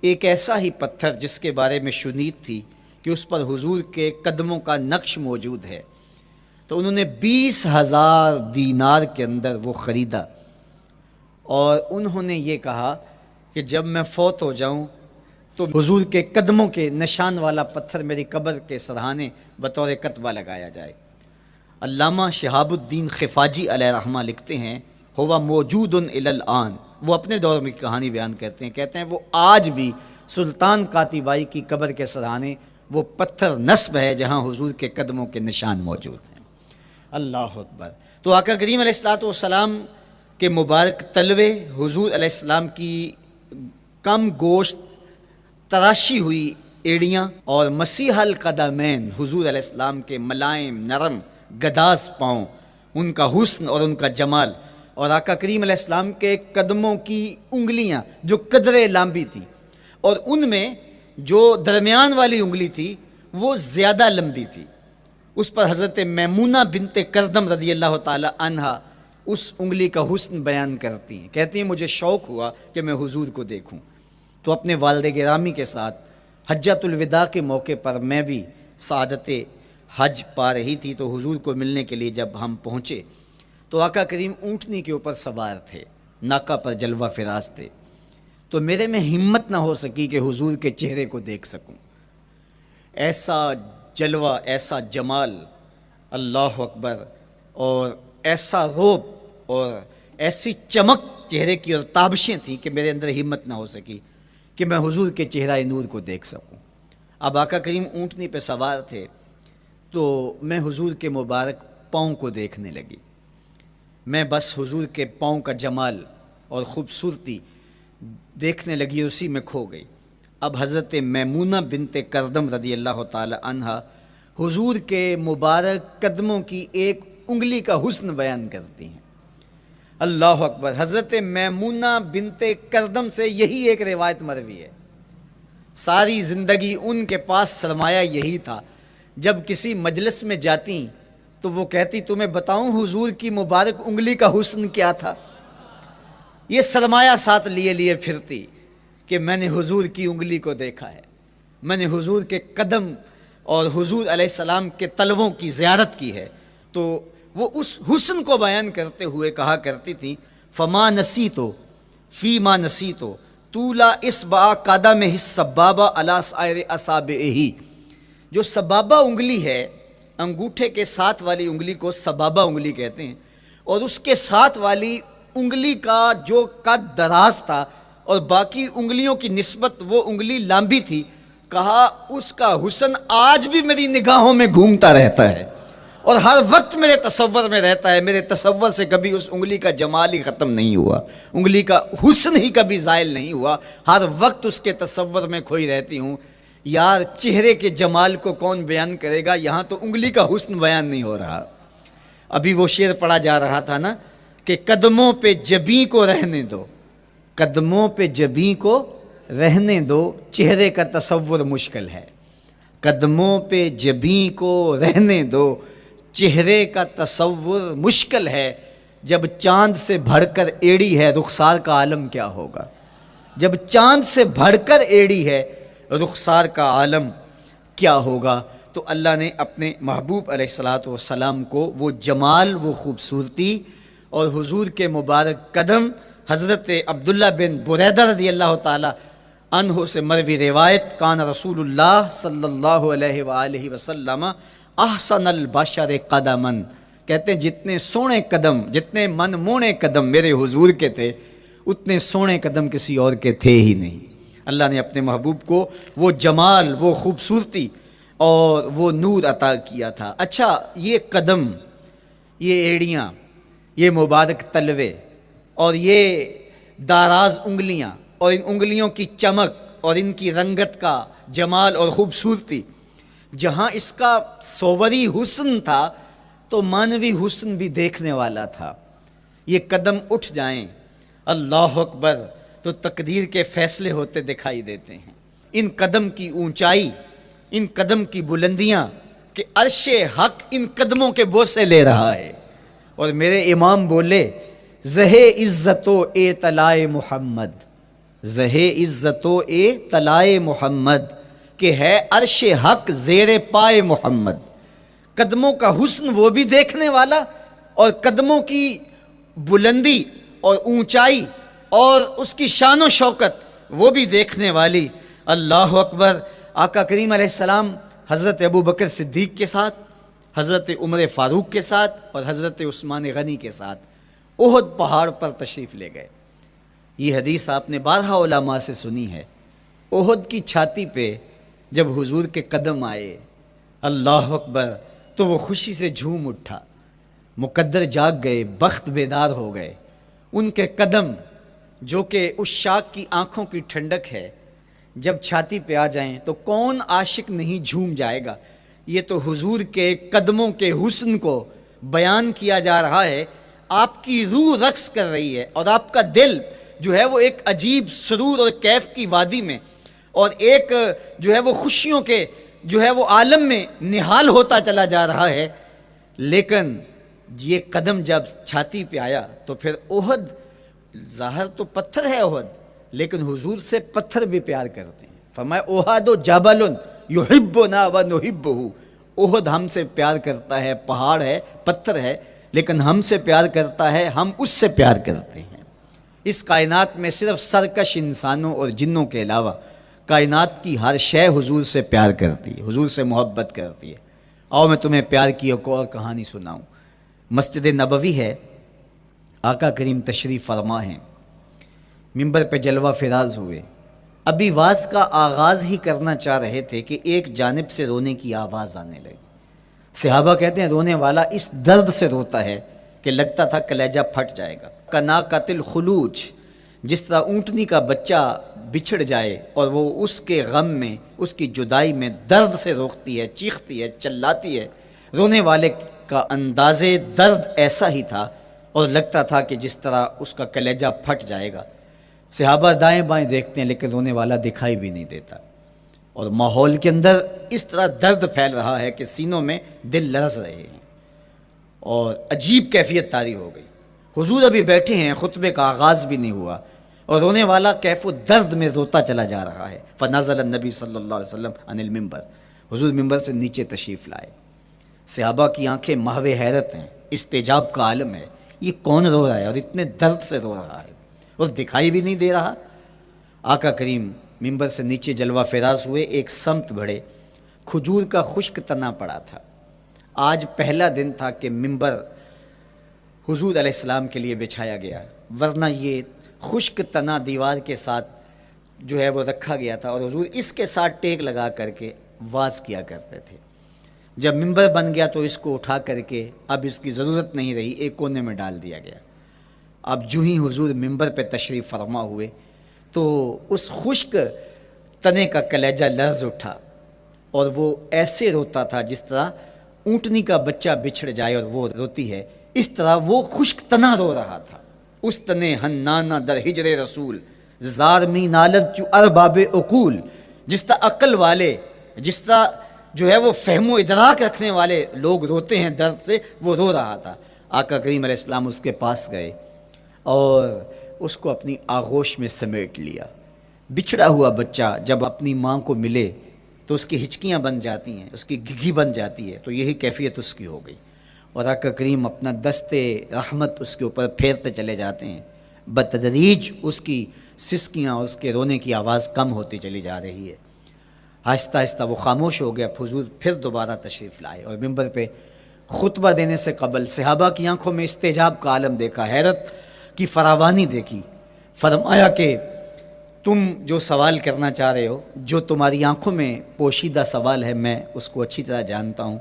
ایک ایسا ہی پتھر جس کے بارے میں شنید تھی کہ اس پر حضور کے قدموں کا نقش موجود ہے، تو انہوں نے 20,000 دینار کے اندر وہ خریدا، اور انہوں نے یہ کہا کہ جب میں فوت ہو جاؤں تو حضور کے قدموں کے نشان والا پتھر میری قبر کے سرہانے بطور کتبہ لگایا جائے۔ علامہ شہاب الدین خفاجی علیہ رحمہ لکھتے ہیں ہوا موجود الی الآن، وہ اپنے دور میں کہانی بیان کہتے ہیں وہ آج بھی سلطان قاتیبائی کی قبر کے سرہانے وہ پتھر نصب ہے جہاں حضور کے قدموں کے نشان موجود ہیں۔ اللہ اکبر۔ تو آقا کریم علیہ الصلوۃ والسلام کے مبارک تلوے، حضور علیہ السلام کی کم گوشت تراشی ہوئی ایڑیاں، اور مسیح القدمین حضور علیہ السلام کے ملائم نرم گداز پاؤں، ان کا حسن اور ان کا جمال، اور آقا کریم علیہ السلام کے قدموں کی انگلیاں جو قدرے لمبی تھی، اور ان میں جو درمیان والی انگلی تھی وہ زیادہ لمبی تھی، اس پر حضرت میمونہ بنت کردم رضی اللہ تعالی عنہا اس انگلی کا حسن بیان کرتی ہیں، کہتی ہیں مجھے شوق ہوا کہ میں حضور کو دیکھوں، تو اپنے والد گرامی کے ساتھ حجۃ الوداع کے موقع پر میں بھی سعادت حج پا رہی تھی، تو حضور کو ملنے کے لیے جب ہم پہنچے تو آقا کریم اونٹنی کے اوپر سوار تھے، ناقہ پر جلوہ فراز تھے، تو میرے میں ہمت نہ ہو سکی کہ حضور کے چہرے کو دیکھ سکوں۔ ایسا جلوہ، ایسا جمال، اللہ اکبر، اور ایسا روب اور ایسی چمک چہرے کی اور تابشیں تھیں کہ میرے اندر ہمت نہ ہو سکی کہ میں حضور کے چہرہ نور کو دیکھ سکوں۔ اب آقا کریم اونٹنی پہ سوار تھے تو میں حضور کے مبارک پاؤں کو دیکھنے لگی، میں بس حضور کے پاؤں کا جمال اور خوبصورتی دیکھنے لگی، اسی میں کھو گئی۔ اب حضرت میمونہ بنت کردم رضی اللہ تعالی عنہا حضور کے مبارک قدموں کی ایک انگلی کا حسن بیان کرتی ہیں۔ اللہ اکبر۔ حضرت میمونہ بنت کردم سے یہی ایک روایت مروی ہے، ساری زندگی ان کے پاس سرمایہ یہی تھا، جب کسی مجلس میں جاتی تو وہ کہتی تمہیں بتاؤں حضور کی مبارک انگلی کا حسن کیا تھا؟ یہ سرمایہ ساتھ لیے لیے پھرتی کہ میں نے حضور کی انگلی کو دیکھا ہے، میں نے حضور کے قدم اور حضور علیہ السلام کے تلووں کی زیارت کی ہے۔ تو وہ اس حسن کو بیان کرتے ہوئے کہا کرتی تھی، فما نسیتو فی ما نسیتو طولا اصبع قدمہ السبابہ علی سائر اصابعہ۔ جو سبابہ انگلی ہے، انگوٹھے کے ساتھ والی انگلی کو سبابہ انگلی کہتے ہیں، اور اس کے ساتھ والی انگلی کا جو قد دراز تھا اور باقی انگلیوں کی نسبت وہ انگلی لمبی تھی، کہا اس کا حسن آج بھی میری نگاہوں میں گھومتا رہتا ہے اور ہر وقت میرے تصور میں رہتا ہے، میرے تصور سے کبھی اس انگلی کا جمال ہی ختم نہیں ہوا، انگلی کا حسن ہی کبھی زائل نہیں ہوا، ہر وقت اس کے تصور میں کھوئی رہتی ہوں۔ یار چہرے کے جمال کو کون بیان کرے گا، یہاں تو انگلی کا حسن بیان نہیں ہو رہا۔ ابھی وہ شعر پڑھا جا رہا تھا نا کہ قدموں پہ جبیں کو رہنے دو، قدموں پہ جبیں کو رہنے دو، چہرے کا تصور مشکل ہے۔ قدموں پہ جبیں کو رہنے دو، چہرے کا تصور مشکل ہے۔ جب چاند سے بڑھ کر ایڑی ہے رخسار کا عالم کیا ہوگا، جب چاند سے بڑھ کر ایڑی ہے رخسار کا عالم کیا ہوگا۔ تو اللہ نے اپنے محبوب علیہ الصلاۃ والسلام کو وہ جمال، وہ خوبصورتی اور حضور کے مبارک قدم، حضرت عبداللہ بن بریدہ رضی اللہ تعالی عنہ سے مروی روایت، کان رسول اللہ صلی اللہ علیہ وآلہ وسلم احسن البشر قدمن، کہتے ہیں جتنے سونے قدم، جتنے من مونے قدم میرے حضور کے تھے، اتنے سونے قدم کسی اور کے تھے ہی نہیں۔ اللہ نے اپنے محبوب کو وہ جمال، وہ خوبصورتی اور وہ نور عطا کیا تھا۔ اچھا، یہ قدم، یہ ایڑیاں، یہ مبارک تلوے اور یہ داراز انگلیاں اور ان انگلیوں کی چمک اور ان کی رنگت کا جمال اور خوبصورتی، جہاں اس کا صوری حسن تھا تو معنوی حسن بھی دیکھنے والا تھا۔ یہ قدم اٹھ جائیں، اللہ اکبر، تو تقدیر کے فیصلے ہوتے دکھائی دیتے ہیں۔ ان قدم کی اونچائی، ان قدم کی بلندیاں کہ عرش حق ان قدموں کے بوسے لے رہا ہے۔ اور میرے امام بولے، زہے عزت و اے طلائے محمد، زہے عزت و اے طلائے محمد، کہ ہے عرش حق زیر پائے محمد۔ قدموں کا حسن وہ بھی دیکھنے والا، اور قدموں کی بلندی اور اونچائی اور اس کی شان و شوکت وہ بھی دیکھنے والی۔ اللہ اکبر۔ آقا کریم علیہ السلام حضرت ابوبکر صدیق کے ساتھ، حضرت عمر فاروق کے ساتھ اور حضرت عثمان غنی کے ساتھ احد پہاڑ پر تشریف لے گئے۔ یہ حدیث آپ نے بارہا علماء سے سنی ہے۔ احد کی چھاتی پہ جب حضور کے قدم آئے، اللہ اکبر، تو وہ خوشی سے جھوم اٹھا، مقدر جاگ گئے، بخت بیدار ہو گئے۔ ان کے قدم جو کہ اس شاک کی آنکھوں کی ٹھنڈک ہے، جب چھاتی پہ آ جائیں تو کون عاشق نہیں جھوم جائے گا۔ یہ تو حضور کے قدموں کے حسن کو بیان کیا جا رہا ہے۔ آپ کی روح رقص کر رہی ہے اور آپ کا دل جو ہے وہ ایک عجیب سرور اور کیف کی وادی میں اور ایک جو ہے وہ خوشیوں کے جو ہے وہ عالم میں نہال ہوتا چلا جا رہا ہے۔ لیکن یہ قدم جب چھاتی پہ آیا تو پھر احد، ظاہر تو پتھر ہے احد، لیکن حضور سے پتھر بھی پیار کرتے ہیں۔ فرمایا احد جبل یحبنا ونحبہ، احد ہم سے پیار کرتا ہے، پہاڑ ہے، پتھر ہے، لیکن ہم سے پیار کرتا ہے، ہم اس سے پیار کرتے ہیں۔ اس کائنات میں صرف سرکش انسانوں اور جنوں کے علاوہ کائنات کی ہر شے حضور سے پیار کرتی ہے، حضور سے محبت کرتی ہے۔ آؤ میں تمہیں پیار کی ایک اور کہانی سناؤں۔ مسجد نبوی ہے، آقا کریم تشریف فرما ہیں، منبر پہ جلوہ فراز ہوئے، ابھی واز کا آغاز ہی کرنا چاہ رہے تھے کہ ایک جانب سے رونے کی آواز آنے لگی۔ صحابہ کہتے ہیں رونے والا اس درد سے روتا ہے کہ لگتا تھا کلیجہ پھٹ جائے گا۔ کناقۃ الخلوج، جس طرح اونٹنی کا بچہ بچھڑ جائے اور وہ اس کے غم میں، اس کی جدائی میں درد سے روکتی ہے، چیختی ہے، چلاتی ہے، رونے والے کا انداز درد ایسا ہی تھا اور لگتا تھا کہ جس طرح اس کا کلیجہ پھٹ جائے گا۔ صحابہ دائیں بائیں دیکھتے ہیں لیکن رونے والا دکھائی بھی نہیں دیتا، اور ماحول کے اندر اس طرح درد پھیل رہا ہے کہ سینوں میں دل لرز رہے ہیں اور عجیب کیفیت طاری ہو گئی۔ حضور ابھی بیٹھے ہیں، خطبے کا آغاز بھی نہیں ہوا اور رونے والا کیف و درد میں روتا چلا جا رہا ہے۔ فنزل النبی صلی اللہ علیہ وسلم عن المنبر، حضور ممبر سے نیچے تشریف لائے۔ صحابہ کی آنکھیں محو حیرت ہیں، استجاب کا عالم ہے، یہ کون رو رہا ہے اور اتنے درد سے رو رہا ہے اور دکھائی بھی نہیں دے رہا۔ آقا کریم ممبر سے نیچے جلوہ فراز ہوئے، ایک سمت بڑھے، کھجور کا خشک تنا پڑا تھا۔ آج پہلا دن تھا کہ ممبر حضور علیہ السلام کے لیے بچھایا گیا، ورنہ یہ خشک تنا دیوار کے ساتھ جو ہے وہ رکھا گیا تھا اور حضور اس کے ساتھ ٹیک لگا کر کے واز کیا کرتے تھے۔ جب ممبر بن گیا تو اس کو اٹھا کر کے اب اس کی ضرورت نہیں رہی، ایک کونے میں ڈال دیا گیا۔ اب جو ہی حضور ممبر پہ تشریف فرما ہوئے تو اس خشک تنے کا کلیجہ لرز اٹھا اور وہ ایسے روتا تھا جس طرح اونٹنی کا بچہ بچھڑ جائے اور وہ روتی ہے، اس طرح وہ خشک تنا رو رہا تھا۔ اس تنے ہنانا در ہجر رسول زارمی نالت چو ارباب عقول، جس طرح عقل والے، جس طرح جو ہے وہ فہم و ادراک رکھنے والے لوگ روتے ہیں درد سے، وہ رو رہا تھا۔ آقا کریم علیہ السلام اس کے پاس گئے اور اس کو اپنی آغوش میں سمیٹ لیا۔ بچھڑا ہوا بچہ جب اپنی ماں کو ملے تو اس کی ہچکیاں بن جاتی ہیں، اس کی گھگھی بن جاتی ہے، تو یہی کیفیت اس کی ہو گئی اور آقا کریم اپنا دست رحمت اس کے اوپر پھیرتے چلے جاتے ہیں۔ بتدریج اس کی سسکیاں، اس کے رونے کی آواز کم ہوتی چلی جا رہی ہے۔ آہستہ آہستہ وہ خاموش ہو گیا۔ حضور پھر دوبارہ تشریف لائے اور ممبر پہ خطبہ دینے سے قبل صحابہ کی آنکھوں میں استجاب کا عالم دیکھا، حیرت کی فراوانی دیکھی۔ فرمایا کہ تم جو سوال کرنا چاہ رہے ہو، جو تمہاری آنکھوں میں پوشیدہ سوال ہے، میں اس کو اچھی طرح جانتا ہوں۔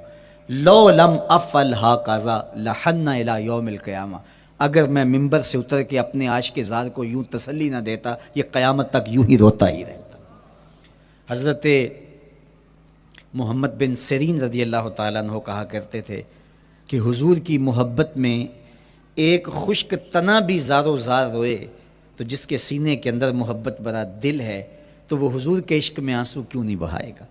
لو لم افعل ہاکذا لحن الی یوم القیامہ، اگر میں ممبر سے اتر کے اپنے عاشق زار کو یوں تسلی نہ دیتا، یہ قیامت تک یوں ہی روتا ہی رہتا۔ حضرت محمد بن سیرین رضی اللہ تعالیٰ عنہ کہا کرتے تھے کہ حضور کی محبت میں ایک خشک تنا بھی زار و زار روئے تو جس کے سینے کے اندر محبت بھرا دل ہے تو وہ حضور کے عشق میں آنسو کیوں نہیں بہائے گا؟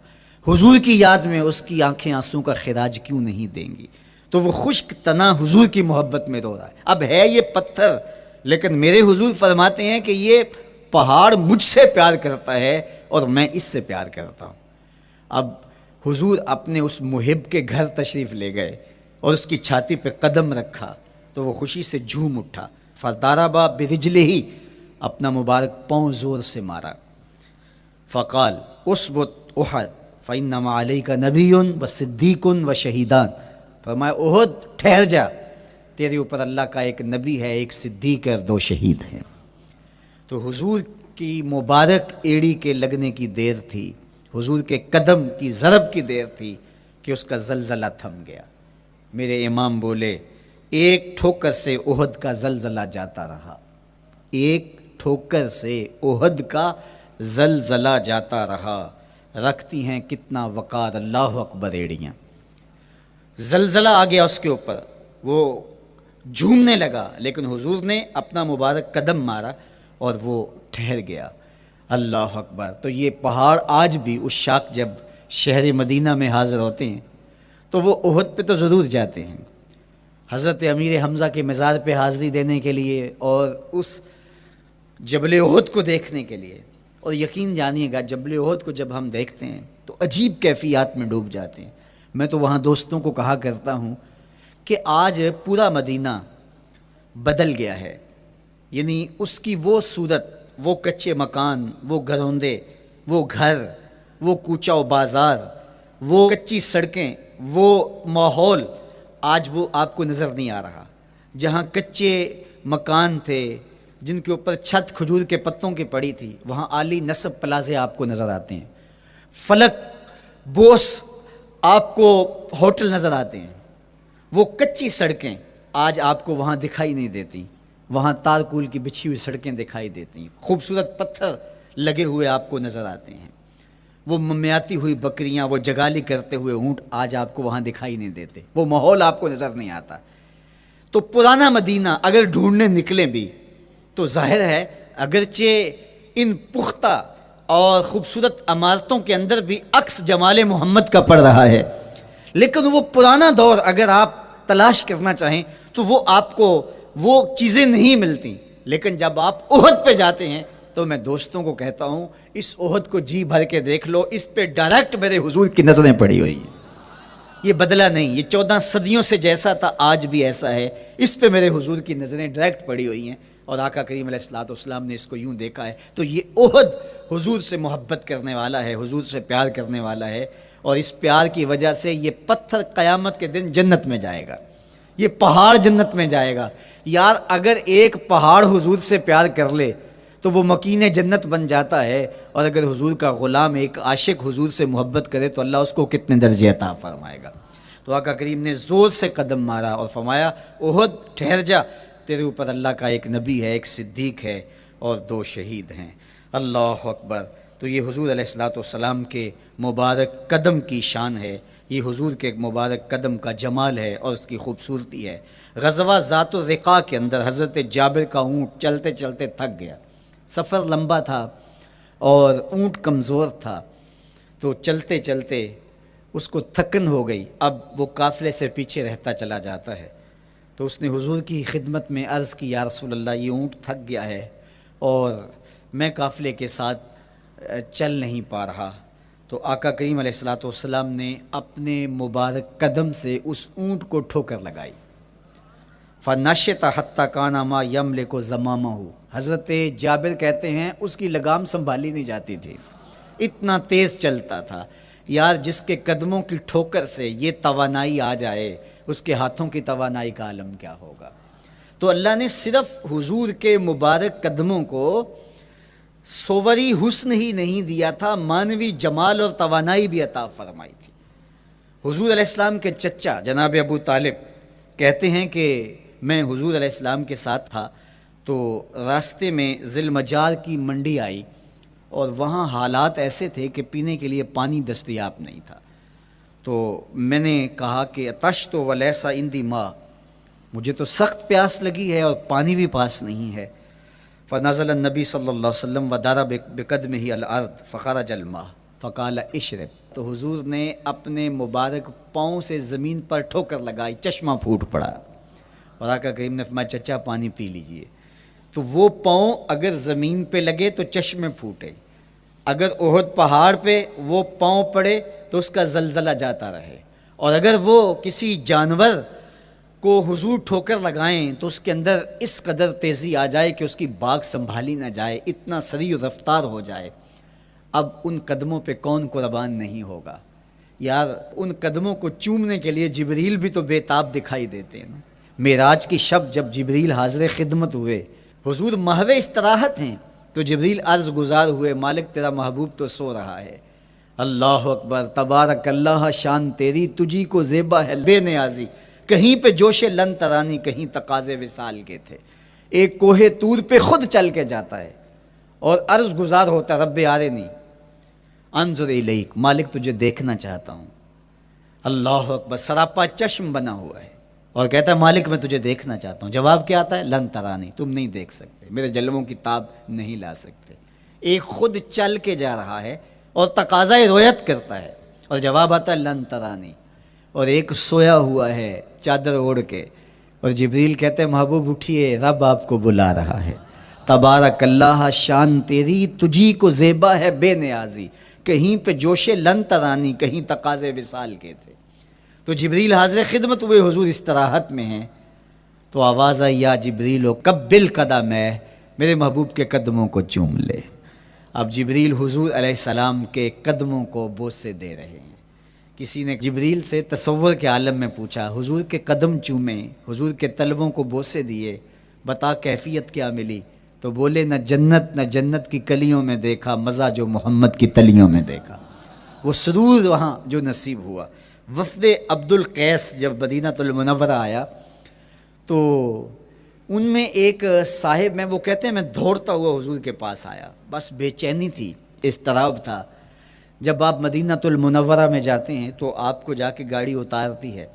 حضور کی یاد میں اس کی آنکھیں آنسوں کا خراج کیوں نہیں دیں گی؟ تو وہ خشک تنا حضور کی محبت میں رو رہا ہے۔ اب ہے یہ پتھر، لیکن میرے حضور فرماتے ہیں کہ یہ پہاڑ مجھ سے پیار کرتا ہے اور میں اس سے پیار کرتا ہوں۔ اب حضور اپنے اس محب کے گھر تشریف لے گئے اور اس کی چھاتی پہ قدم رکھا تو وہ خوشی سے جھوم اٹھا۔ فضاربا برجلہ، اپنا مبارک پاؤں زور سے مارا۔ فقال اثبت احد فانما علیک نبی و صدیق و شہیدان، فرمایا احد ٹھہر جا، تیرے اوپر اللہ کا ایک نبی ہے، ایک صدیق اور 2 شہید ہیں۔ تو حضور کی مبارک ایڑی کے لگنے کی دیر تھی، حضور کے قدم کی ضرب کی دیر تھی کہ اس کا زلزلہ تھم گیا۔ میرے امام بولے ایک ٹھوکر سے احد کا زلزلہ جاتا رہا، ایک ٹھوکر سے احد کا زلزلہ جاتا رہا، رکھتی ہیں کتنا وقار اللہ اکبر ایڑیاں۔ زلزلہ آ گیا اس کے اوپر، وہ جھومنے لگا، لیکن حضور نے اپنا مبارک قدم مارا اور وہ ٹھہر گیا۔ اللہ اکبر۔ تو یہ پہاڑ آج بھی اس شاک جب شہر مدینہ میں حاضر ہوتے ہیں تو وہ احد پہ تو ضرور جاتے ہیں، حضرت امیر حمزہ کے مزار پہ حاضری دینے کے لیے اور اس جبل احد کو دیکھنے کے لیے۔ اور یقین جانیے گا جبل احد کو جب ہم دیکھتے ہیں تو عجیب کیفیات میں ڈوب جاتے ہیں۔ میں تو وہاں دوستوں کو کہا کرتا ہوں کہ آج پورا مدینہ بدل گیا ہے، یعنی اس کی وہ صورت، وہ کچے مکان، وہ گھروندے، وہ گھر، وہ کوچہ و بازار، وہ کچی سڑکیں، وہ ماحول آج وہ آپ کو نظر نہیں آ رہا۔ جہاں کچے مکان تھے جن کے اوپر چھت کھجور کے پتوں کی پڑی تھی، وہاں عالی نصب پلازے آپ کو نظر آتے ہیں، فلک بوس آپ کو ہوٹل نظر آتے ہیں۔ وہ کچی سڑکیں آج آپ کو وہاں دکھائی نہیں دیتی، وہاں تارکول کی بچھی ہوئی سڑکیں دکھائی دیتی ہیں، خوبصورت پتھر لگے ہوئے آپ کو نظر آتے ہیں، وہ ممیاتی ہوئی بکریاں، وہ جگالی کرتے ہوئے اونٹ آج آپ کو وہاں دکھائی نہیں دیتے، وہ ماحول آپ کو نظر نہیں آتا۔ تو پرانا مدینہ اگر ڈھونڈنے نکلیں بھی تو ظاہر ہے اگرچہ ان پختہ اور خوبصورت عمارتوں کے اندر بھی عکس جمال محمد کا پڑ رہا ہے، لیکن وہ پرانا دور اگر آپ تلاش کرنا چاہیں تو وہ آپ کو وہ چیزیں نہیں ملتی، لیکن جب آپ احد پہ جاتے ہیں تو میں دوستوں کو کہتا ہوں اس احد کو جی بھر کے دیکھ لو، اس پہ ڈائریکٹ میرے حضور کی نظریں پڑی ہوئی ہیں، یہ بدلا نہیں، یہ 14 صدیوں سے جیسا تھا آج بھی ایسا ہے، اس پہ میرے حضور کی نظریں ڈائریکٹ پڑی ہوئی ہیں، اور آقا کریم علیہ الصلوۃ والسلام نے اس کو یوں دیکھا ہے۔ تو یہ احد حضور سے محبت کرنے والا ہے، حضور سے پیار کرنے والا ہے، اور اس پیار کی وجہ سے یہ پتھر قیامت کے دن جنت میں جائے گا، یہ پہاڑ جنت میں جائے گا۔ یار اگر ایک پہاڑ حضور سے پیار کر لے تو وہ مکین جنت بن جاتا ہے، اور اگر حضور کا غلام ایک عاشق حضور سے محبت کرے تو اللہ اس کو کتنے درجے عطا فرمائے گا۔ تو آقا کریم نے زور سے قدم مارا اور فرمایا احد ٹھہر جا، تیرے اوپر اللہ کا ایک نبی ہے، ایک صدیق ہے، اور 2 شہید ہیں۔ اللہ اکبر۔ تو یہ حضور علیہ الصلوۃ والسلام کے مبارک قدم کی شان ہے، یہ حضور کے مبارک قدم کا جمال ہے اور اس کی خوبصورتی ہے۔ غزوہ ذات الرقاع کے اندر حضرت جابر کا اونٹ چلتے چلتے تھک گیا، سفر لمبا تھا اور اونٹ کمزور تھا، تو چلتے چلتے اس کو تھکن ہو گئی، اب وہ قافلے سے پیچھے رہتا چلا جاتا ہے۔ تو اس نے حضور کی خدمت میں عرض کی، یا رسول اللہ یہ اونٹ تھک گیا ہے اور میں قافلے کے ساتھ چل نہیں پا رہا۔ تو آقا کریم علیہ الصلوۃ والسلام نے اپنے مبارک قدم سے اس اونٹ کو ٹھوکر لگائی، فَنَشَطَ حَتَّى كَانَ مَا يَمْلِكُ زَمَامَهُ۔ حضرت جابر کہتے ہیں اس کی لگام سنبھالی نہیں جاتی تھی، اتنا تیز چلتا تھا۔ یار جس کے قدموں کی ٹھوکر سے یہ توانائی آ جائے، اس کے ہاتھوں کی توانائی کا عالم کیا ہوگا۔ تو اللہ نے صرف حضور کے مبارک قدموں کو صوری حسن ہی نہیں دیا تھا، مانوی جمال اور توانائی بھی عطا فرمائی تھی۔ حضور علیہ السلام کے چچا جناب ابو طالب کہتے ہیں کہ میں حضور علیہ السلام کے ساتھ تھا، تو راستے میں ذی المجال کی منڈی آئی، اور وہاں حالات ایسے تھے کہ پینے کے لیے پانی دستیاب نہیں تھا۔ تو میں نے کہا کہ عطشت ولیس عندی ماء، مجھے تو سخت پیاس لگی ہے اور پانی بھی پاس نہیں ہے۔ فنزل النبی صلی اللہ علیہ وسلم وضرب بقدمہ الارض فخرج الماء فقال اشرب۔ تو حضور نے اپنے مبارک پاؤں سے زمین پر ٹھوکر لگائی، چشمہ پھوٹ پڑا، اور آقا کریم نے فرمایا چچا پانی پی لیجئے۔ تو وہ پاؤں اگر زمین پہ لگے تو چشمے پھوٹے، اگر احد پہاڑ پہ وہ پاؤں پڑے تو اس کا زلزلہ جاتا رہے، اور اگر وہ کسی جانور کو حضور ٹھوکر لگائیں تو اس کے اندر اس قدر تیزی آ جائے کہ اس کی باگ سنبھالی نہ جائے، اتنا سریع رفتار ہو جائے۔ اب ان قدموں پہ کون قربان نہیں ہوگا؟ یار ان قدموں کو چومنے کے لیے جبریل بھی تو بے تاب دکھائی دیتے ہیں نا۔ معراج کی شب جب جبریل حاضر خدمت ہوئے، حضور محو استراحت ہیں، تو جبریل عرض گزار ہوئے، مالک تیرا محبوب تو سو رہا ہے۔ اللہ اکبر، تبارک اللہ، شان تیری تجھی کو زیبا ہے بے نیازی، کہیں پہ جوش لن ترانی، کہیں تقاضے وصال کے تھے۔ ایک کوہ طور پہ خود چل کے جاتا ہے اور عرض گزار ہوتا، رب آرنی انظر الیک، مالک تجھے دیکھنا چاہتا ہوں۔ اللہ اکبر، سراپا چشم بنا ہوا ہے اور کہتا ہے مالک میں تجھے دیکھنا چاہتا ہوں۔ جواب کیا آتا ہے؟ لن ترانی، تم نہیں دیکھ سکتے، میرے جلووں کی تاب نہیں لا سکتے۔ ایک خود چل کے جا رہا ہے اور تقاضا رویت کرتا ہے، اور جواب آتا ہے لن ترانی، اور ایک سویا ہوا ہے چادر اوڑھ کے، اور جبریل کہتے ہیں محبوب اٹھیے، رب آپ کو بلا رہا ہے۔ تبارک اللہ، شان تیری تجھی کو زیبا ہے بے نیازی، کہیں پہ جوش لن ترانی، کہیں تقاضے وصال کے تھے۔ تو جبریل حاضر خدمت ہوئے، حضور استراحت میں ہیں، تو آواز آئی یا جبریل قبل قدم ہے، میرے محبوب کے قدموں کو چوم لے۔ اب جبریل حضور علیہ السلام کے قدموں کو بوسے دے رہے ہیں۔ کسی نے جبریل سے تصور کے عالم میں پوچھا، حضور کے قدم چومے، حضور کے طلبوں کو بوسے دیے، بتا کیفیت کیا ملی؟ تو بولے نہ جنت کی کلیوں میں دیکھا مزہ جو محمد کی تلیوں میں دیکھا۔ وہ سرور وہاں جو نصیب ہوا۔ وفد عبد القیس جب مدینہ المنورہ آیا تو ان میں ایک صاحب، میں وہ کہتے ہیں میں دوڑتا ہوا حضور کے پاس آیا، بس بے چینی تھی، اضطراب تھا۔ جب آپ مدینہ المنورہ میں جاتے ہیں تو آپ کو جا کے گاڑی اتارتی ہے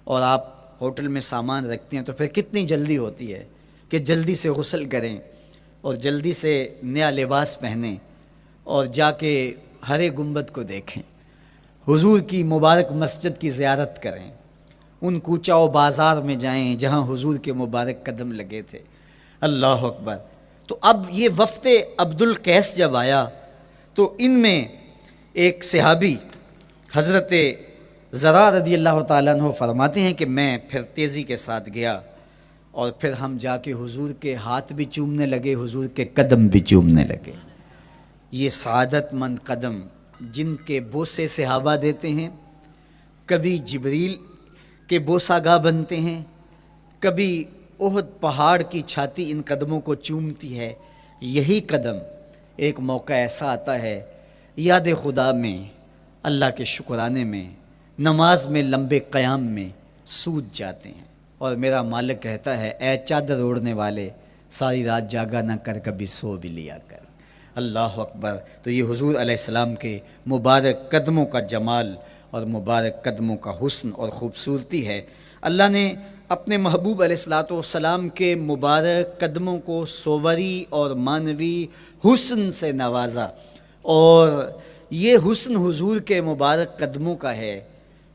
اور آپ ہوٹل میں سامان رکھتے ہیں، تو پھر کتنی جلدی ہوتی ہے کہ جلدی سے غسل کریں اور جلدی سے نیا لباس پہنیں اور جا کے ہرے گنبد کو دیکھیں، حضور کی مبارک مسجد کی زیارت کریں، ان کوچہ و بازار میں جائیں جہاں حضور کے مبارک قدم لگے تھے۔ اللہ اکبر۔ تو اب یہ وفد عبد القیس جب آیا تو ان میں ایک صحابی حضرت زرع رضی اللہ تعالیٰ عنہ فرماتے ہیں کہ میں پھر تیزی کے ساتھ گیا اور پھر ہم جا کے حضور کے ہاتھ بھی چومنے لگے، حضور کے قدم بھی چومنے لگے۔ یہ سعادت مند قدم جن کے بوسے صحابہ دیتے ہیں، کبھی جبریل کے بوسہ گاہ بنتے ہیں، کبھی احد پہاڑ کی چھاتی ان قدموں کو چومتی ہے۔ یہی قدم ایک موقع ایسا آتا ہے یاد خدا میں، اللہ کے شکرانے میں، نماز میں لمبے قیام میں سوج جاتے ہیں، اور میرا مالک کہتا ہے اے چادر اوڑھنے والے، ساری رات جاگا نہ کر، کبھی سو بھی لیا کر۔ اللہ اکبر۔ تو یہ حضور علیہ السلام کے مبارک قدموں کا جمال اور مبارک قدموں کا حسن اور خوبصورتی ہے۔ اللہ نے اپنے محبوب علیہ السلام کے مبارک قدموں کو صوری اور معنوی حسن سے نوازا، اور یہ حسن حضور کے مبارک قدموں کا ہے۔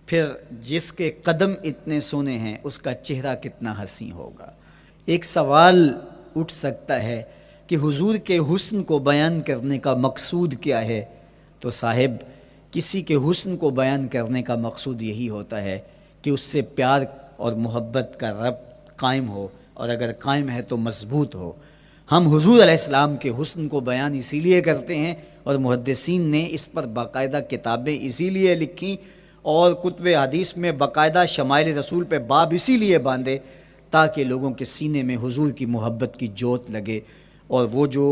پھر جس کے قدم اتنے سونے ہیں اس کا چہرہ کتنا حسین ہوگا۔ ایک سوال اٹھ سکتا ہے کہ حضور کے حسن کو بیان کرنے کا مقصود کیا ہے؟ تو صاحب، کسی کے حسن کو بیان کرنے کا مقصود یہی ہوتا ہے کہ اس سے پیار اور محبت کا ربط قائم ہو، اور اگر قائم ہے تو مضبوط ہو۔ ہم حضور علیہ السلام کے حسن کو بیان اسی لیے کرتے ہیں، اور محدثین نے اس پر باقاعدہ کتابیں اسی لیے لکھیں، اور کتب حدیث میں باقاعدہ شمائل رسول پہ باب اسی لیے باندھے تاکہ لوگوں کے سینے میں حضور کی محبت کی جوت لگے، اور وہ جو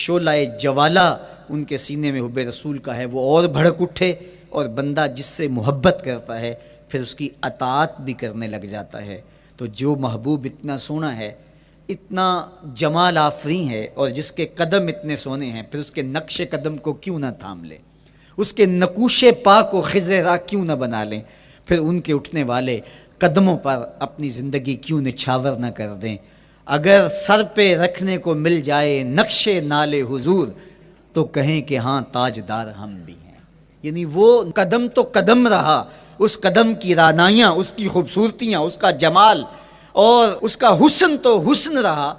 شعلہ جوالہ ان کے سینے میں حب رسول کا ہے وہ اور بھڑک اٹھے، اور بندہ جس سے محبت کرتا ہے پھر اس کی اطاعت بھی کرنے لگ جاتا ہے۔ تو جو محبوب اتنا سونا ہے، اتنا جمال آفریں ہے، اور جس کے قدم اتنے سونے ہیں، پھر اس کے نقش قدم کو کیوں نہ تھام لیں، اس کے نقوش پا کو خض راہ کیوں نہ بنا لیں، پھر ان کے اٹھنے والے قدموں پر اپنی زندگی کیوں نچھاور نہ کر دیں۔ اگر سر پہ رکھنے کو مل جائے نقش نال حضور تو کہیں کہ ہاں تاجدار ہم بھی ہیں۔ یعنی وہ قدم تو قدم رہا، اس قدم کی رعنائیاں، اس کی خوبصورتیاں، اس کا جمال اور اس کا حسن تو حسن رہا۔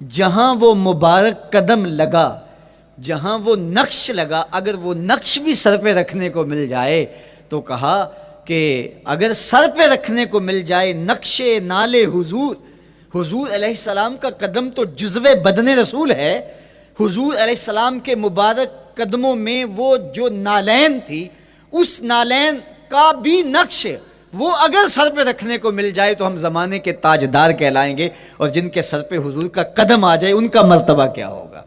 جہاں وہ مبارک قدم لگا، جہاں وہ نقش لگا، اگر وہ نقش بھی سر پہ رکھنے کو مل جائے تو کہا کہ اگر سر پہ رکھنے کو مل جائے نقش نال حضور، حضور علیہ السلام کا قدم تو جزو بدن رسول ہے۔ حضور علیہ السلام کے مبارک قدموں میں وہ جو نالین تھی، اس نالین کا بھی نقش وہ اگر سر پہ رکھنے کو مل جائے تو ہم زمانے کے تاجدار کہلائیں گے، اور جن کے سر پہ حضور کا قدم آ جائے ان کا مرتبہ کیا ہوگا۔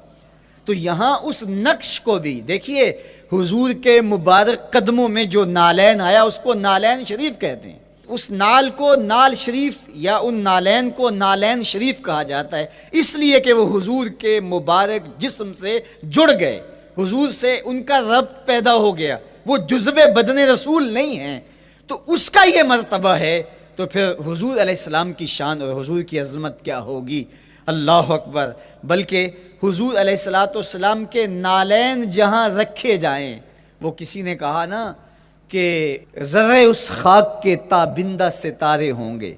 تو یہاں اس نقش کو بھی دیکھیے، حضور کے مبارک قدموں میں جو نالین آیا اس کو نالین شریف کہتے ہیں۔ اس نال کو نال شریف یا ان نالین کو نالین شریف کہا جاتا ہے، اس لیے کہ وہ حضور کے مبارک جسم سے جڑ گئے، حضور سے ان کا ربط پیدا ہو گیا، وہ جزو بدن رسول نہیں ہیں، تو اس کا یہ مرتبہ ہے۔ تو پھر حضور علیہ السلام کی شان اور حضور کی عظمت کیا ہوگی، اللہ اکبر۔ بلکہ حضور علیہ السلام کے نالین جہاں رکھے جائیں، وہ کسی نے کہا نا کہ ذرے اس خاک کے تابندہ ستارے ہوں گے،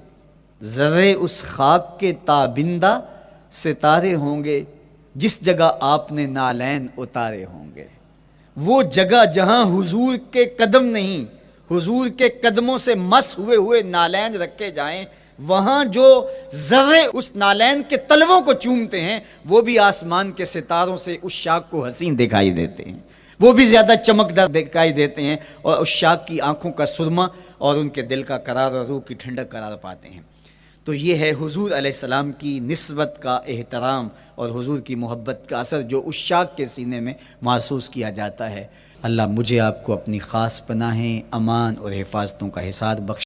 ذرے اس خاک کے تابندہ ستارے ہوں گے، جس جگہ آپ نے نالین اتارے ہوں گے۔ وہ جگہ جہاں حضور کے قدم نہیں، حضور کے قدموں سے مس ہوئے ہوئے نالین رکھے جائیں، وہاں جو ذرے اس نالین کے تلووں کو چومتے ہیں وہ بھی آسمان کے ستاروں سے اس شاخ کو حسین دکھائی دیتے ہیں، وہ بھی زیادہ چمکدار دکھائی دیتے ہیں، اور اس شاخ کی آنکھوں کا سرما اور ان کے دل کا قرار اور روح کی ٹھنڈک قرار پاتے ہیں۔ تو یہ ہے حضور علیہ السلام کی نسبت کا احترام اور حضور کی محبت کا اثر جو اس شاخ کے سینے میں محسوس کیا جاتا ہے۔ اللہ مجھے آپ کو اپنی خاص پناہیں، امان اور حفاظتوں کا حصار بخش